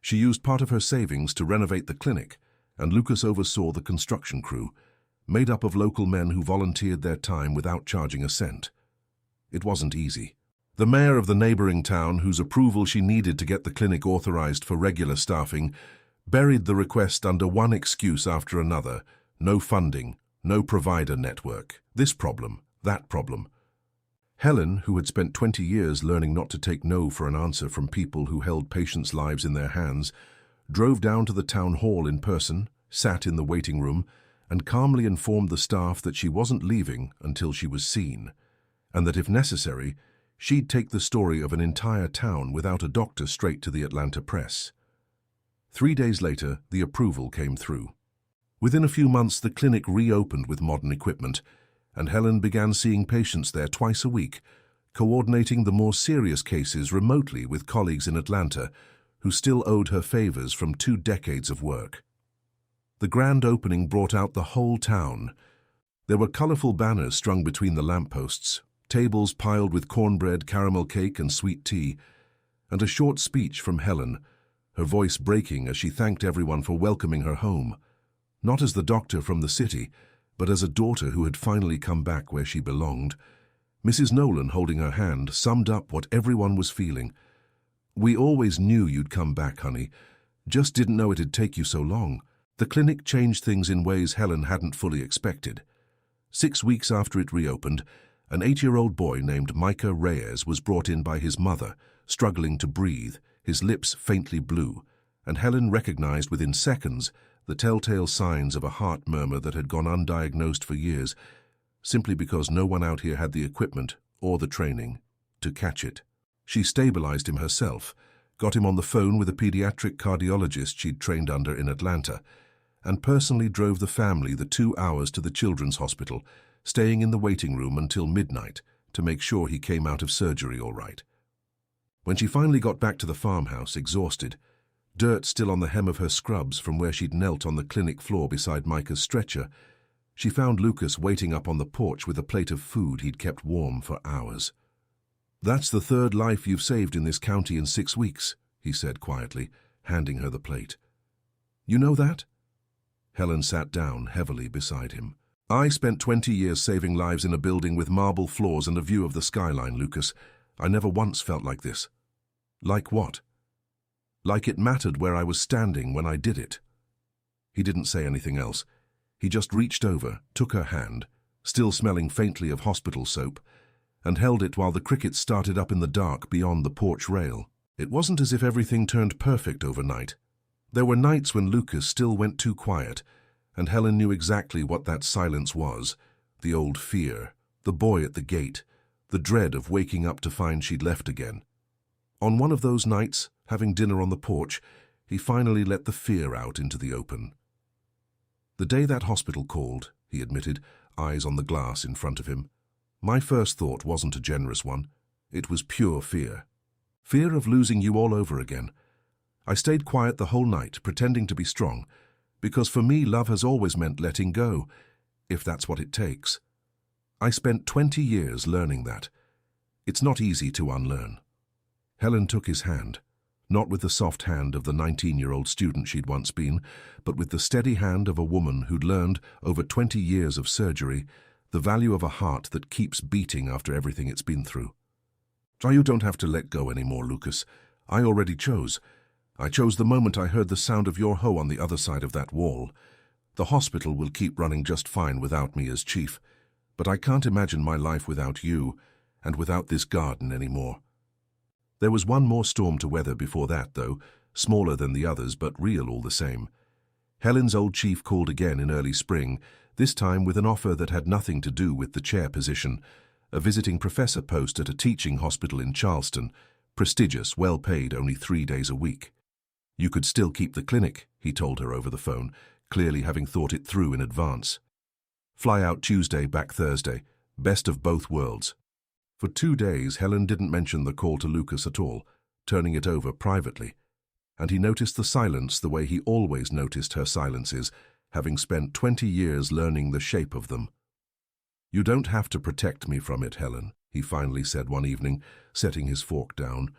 She used part of her savings to renovate the clinic, and Lucas oversaw the construction crew, made up of local men who volunteered their time without charging a cent. It wasn't easy. The mayor of the neighboring town, whose approval she needed to get the clinic authorized for regular staffing, buried the request under one excuse after another: no funding, no provider network, this problem, that problem. Helen, who had spent 20 years learning not to take no for an answer from people who held patients' lives in their hands, drove down to the town hall in person, sat in the waiting room, and calmly informed the staff that she wasn't leaving until she was seen, and that if necessary, she'd take the story of an entire town without a doctor straight to the Atlanta press. 3 days later, the approval came through. Within a few months, the clinic reopened with modern equipment, and Helen began seeing patients there twice a week, coordinating the more serious cases remotely with colleagues in Atlanta who still owed her favors from 2 decades of work. The grand opening brought out the whole town. There were colorful banners strung between the lampposts, tables piled with cornbread, caramel cake, and sweet tea, and a short speech from Helen, her voice breaking as she thanked everyone for welcoming her home, not as the doctor from the city, but as a daughter who had finally come back where she belonged. Mrs. Nolan, holding her hand, summed up what everyone was feeling. "We always knew you'd come back, honey. Just didn't know it'd take you so long." The clinic changed things in ways Helen hadn't fully expected. 6 weeks after it reopened, an 8-year-old boy named Micah Reyes was brought in by his mother, struggling to breathe, his lips faintly blue, and Helen recognized within seconds the telltale signs of a heart murmur that had gone undiagnosed for years, simply because no one out here had the equipment or the training to catch it. She stabilized him herself, got him on the phone with a pediatric cardiologist she'd trained under in Atlanta, and personally drove the family the 2 hours to the children's hospital, staying in the waiting room until midnight to make sure he came out of surgery all right. When she finally got back to the farmhouse, exhausted, dirt still on the hem of her scrubs from where she'd knelt on the clinic floor beside Micah's stretcher, she found Lucas waiting up on the porch with a plate of food he'd kept warm for hours. "That's the third life you've saved in this county in 6 weeks," he said quietly, handing her the plate. "You know that?" Helen sat down heavily beside him. "I spent 20 years saving lives in a building with marble floors and a view of the skyline, Lucas. I never once felt like this." "Like what?" "Like it mattered where I was standing when I did it." He didn't say anything else. He just reached over, took her hand, still smelling faintly of hospital soap, and held it while the crickets started up in the dark beyond the porch rail. It wasn't as if everything turned perfect overnight. There were nights when Lucas still went too quiet, and Helen knew exactly what that silence was: the old fear, the boy at the gate, the dread of waking up to find she'd left again. On one of those nights, having dinner on the porch, he finally let the fear out into the open. "The day that hospital called," he admitted, eyes on the glass in front of him, "my first thought wasn't a generous one. It was pure fear. Fear of losing you all over again. I stayed quiet the whole night, pretending to be strong, because for me love has always meant letting go, if that's what it takes. I spent 20 years learning that. It's not easy to unlearn." Helen took his hand, not with the soft hand of the 19-year-old student she'd once been, but with the steady hand of a woman who'd learned, over 20 years of surgery, the value of a heart that keeps beating after everything it's been through. "You don't have to let go anymore, Lucas. I already chose. I chose the moment I heard the sound of your hoe on the other side of that wall. The hospital will keep running just fine without me as chief, but I can't imagine my life without you, and without this garden anymore." There was one more storm to weather before that, though, smaller than the others but real all the same. Helen's old chief called again in early spring, this time with an offer that had nothing to do with the chair position, a visiting professor post at a teaching hospital in Charleston, prestigious, well-paid, only 3 days a week. "You could still keep the clinic," he told her over the phone, clearly having thought it through in advance. "Fly out Tuesday, back Thursday. Best of both worlds." For 2 days, Helen didn't mention the call to Lucas at all, turning it over privately, and he noticed the silence the way he always noticed her silences, having spent 20 years learning the shape of them. "You don't have to protect me from it, Helen," he finally said one evening, setting his fork down.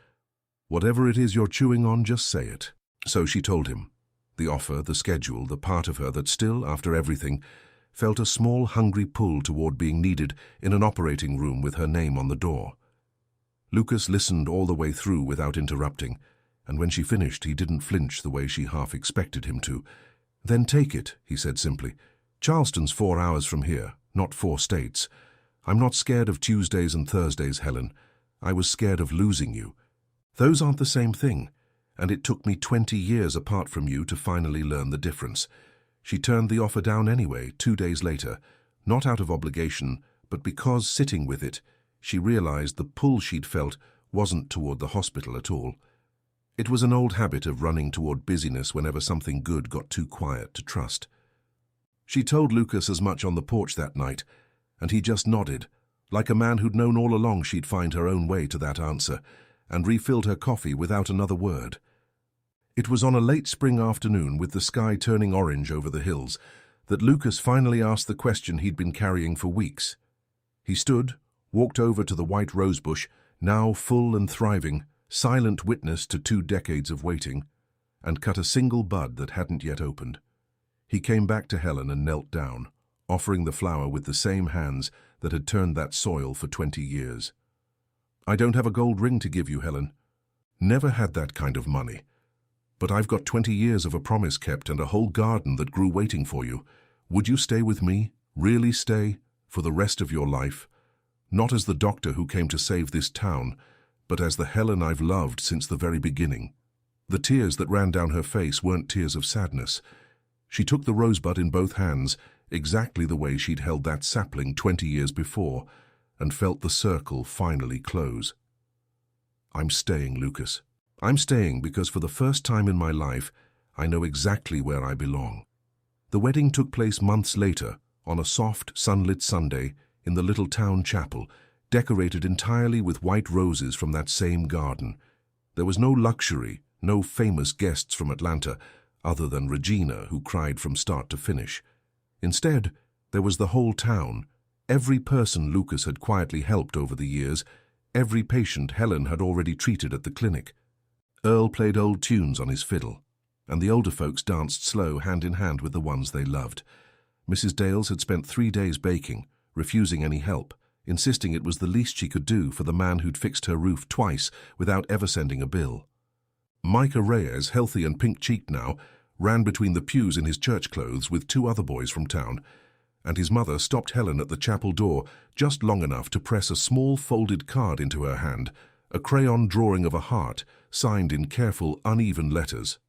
"Whatever it is you're chewing on, just say it." So she told him. The offer, the schedule, the part of her that still, after everything, felt a small, hungry pull toward being needed in an operating room with her name on the door. Lucas listened all the way through without interrupting, and when she finished, he didn't flinch the way she half expected him to. "Then take it," he said simply. "Charleston's 4 hours from here, not 4 states. I'm not scared of Tuesdays and Thursdays, Helen. I was scared of losing you. Those aren't the same thing, and it took me 20 years apart from you to finally learn the difference." She turned the offer down anyway, 2 days later, not out of obligation, but because, sitting with it, she realized the pull she'd felt wasn't toward the hospital at all. It was an old habit of running toward busyness whenever something good got too quiet to trust. She told Lucas as much on the porch that night, and he just nodded, like a man who'd known all along she'd find her own way to that answer, and refilled her coffee without another word. It was on a late spring afternoon, with the sky turning orange over the hills, that Lucas finally asked the question he'd been carrying for weeks. He stood, walked over to the white rosebush, now full and thriving, silent witness to 2 decades of waiting, and cut a single bud that hadn't yet opened. He came back to Helen and knelt down, offering the flower with the same hands that had turned that soil for 20 years. "I don't have a gold ring to give you, Helen. Never had that kind of money. But I've got 20 years of a promise kept and a whole garden that grew waiting for you. Would you stay with me, really stay, for the rest of your life? Not as the doctor who came to save this town, but as the Helen I've loved since the very beginning." The tears that ran down her face weren't tears of sadness. She took the rosebud in both hands, exactly the way she'd held that sapling 20 years before, and felt the circle finally close. "I'm staying, Lucas. I'm staying because for the first time in my life, I know exactly where I belong." The wedding took place months later, on a soft, sunlit Sunday in the little town chapel, decorated entirely with white roses from that same garden. There was no luxury, no famous guests from Atlanta, other than Regina, who cried from start to finish. Instead, there was the whole town, every person Lucas had quietly helped over the years, every patient Helen had already treated at the clinic. Earl played old tunes on his fiddle, and the older folks danced slow hand in hand with the ones they loved. Mrs. Dales had spent 3 days baking, refusing any help, insisting it was the least she could do for the man who'd fixed her roof twice without ever sending a bill. Micah Reyes, healthy and pink-cheeked now, ran between the pews in his church clothes with 2 other boys from town, and his mother stopped Helen at the chapel door just long enough to press a small folded card into her hand, a crayon drawing of a heart, signed in careful, uneven letters.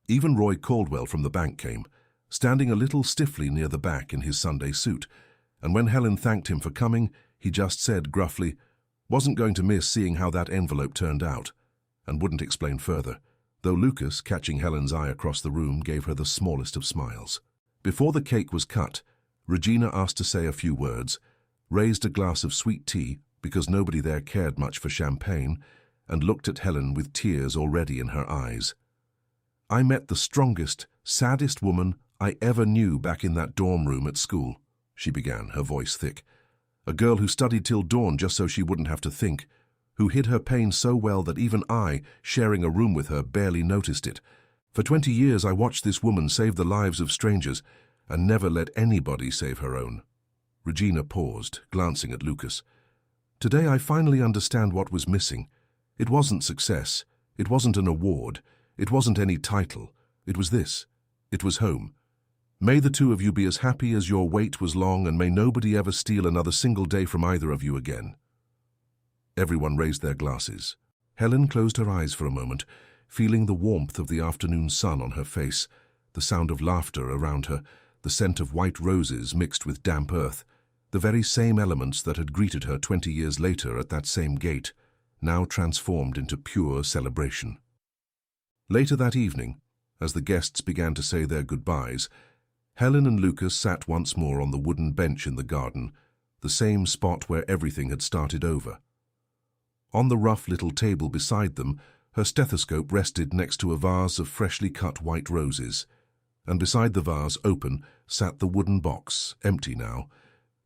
Even Roy Caldwell from the bank came, standing a little stiffly near the back in his Sunday suit, and when Helen thanked him for coming, he just said gruffly, wasn't going to miss seeing how that envelope turned out, and wouldn't explain further, though Lucas, catching Helen's eye across the room, gave her the smallest of smiles. Before the cake was cut, Regina asked to say a few words, raised a glass of sweet tea, because nobody there cared much for champagne, and looked at Helen with tears already in her eyes. I met the strongest, saddest woman I ever knew back in that dorm room at school, she began, her voice thick. A girl who studied till dawn just so she wouldn't have to think, who hid her pain so well that even I, sharing a room with her, barely noticed it. For 20 years I watched this woman save the lives of strangers and never let anybody save her own. Regina paused, glancing at Lucas. Today I finally understand what was missing. It wasn't success. It wasn't an award. It wasn't any title. It was this. It was home. May the 2 of you be as happy as your wait was long, and may nobody ever steal another single day from either of you again. Everyone raised their glasses. Helen closed her eyes for a moment, feeling the warmth of the afternoon sun on her face, the sound of laughter around her, the scent of white roses mixed with damp earth, the very same elements that had greeted her 20 years later at that same gate, now transformed into pure celebration. Later that evening, as the guests began to say their goodbyes, Helen and Lucas sat once more on the wooden bench in the garden, the same spot where everything had started over. On the rough little table beside them, her stethoscope rested next to a vase of freshly cut white roses, and beside the vase, open, sat the wooden box, empty now,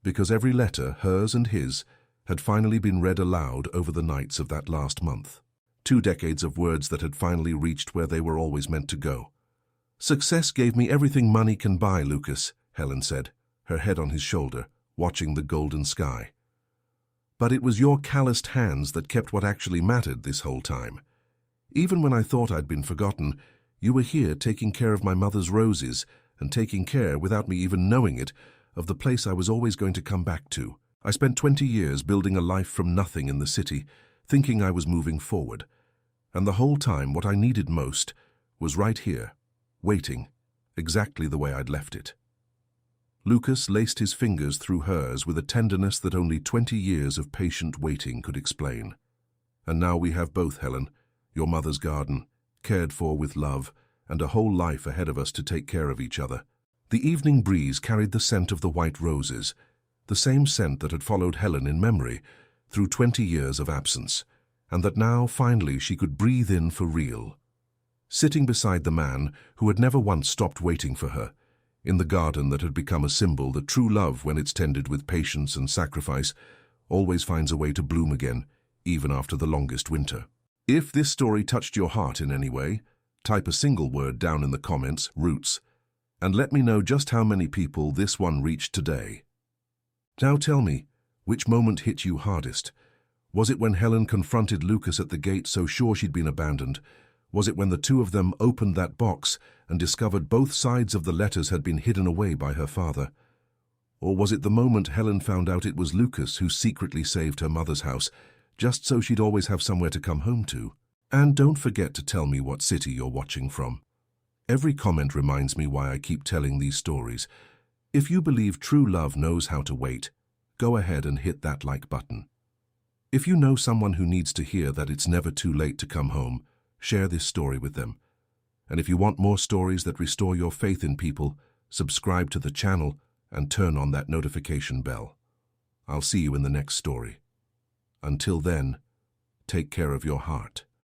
because every letter, hers and his, had finally been read aloud over the nights of that last month. 2 decades of words that had finally reached where they were always meant to go. Success gave me everything money can buy, Lucas, Helen said, her head on his shoulder, watching the golden sky. But it was your calloused hands that kept what actually mattered this whole time. Even when I thought I'd been forgotten, you were here taking care of my mother's roses and taking care, without me even knowing it, of the place I was always going to come back to. I spent 20 years building a life from nothing in the city, thinking I was moving forward. And the whole time what I needed most was right here, waiting, exactly the way I'd left it. Lucas laced his fingers through hers with a tenderness that only 20 years of patient waiting could explain. And now we have both, Helen, your mother's garden, cared for with love, and a whole life ahead of us to take care of each other. The evening breeze carried the scent of the white roses, the same scent that had followed Helen in memory through 20 years of absence, and that now, finally, she could breathe in for real. Sitting beside the man who had never once stopped waiting for her, in the garden that had become a symbol that true love, when it's tended with patience and sacrifice, always finds a way to bloom again, even after the longest winter. If this story touched your heart in any way, type a single word down in the comments, roots, and let me know just how many people this one reached today. Now tell me, which moment hit you hardest? Was it when Helen confronted Lucas at the gate so sure she'd been abandoned? Was it when the 2 of them opened that box and discovered both sides of the letters had been hidden away by her father? Or was it the moment Helen found out it was Lucas who secretly saved her mother's house, just so she'd always have somewhere to come home to? And don't forget to tell me what city you're watching from. Every comment reminds me why I keep telling these stories. If you believe true love knows how to wait, go ahead and hit that like button. If you know someone who needs to hear that it's never too late to come home, share this story with them. And if you want more stories that restore your faith in people, subscribe to the channel and turn on that notification bell. I'll see you in the next story. Until then, take care of your heart.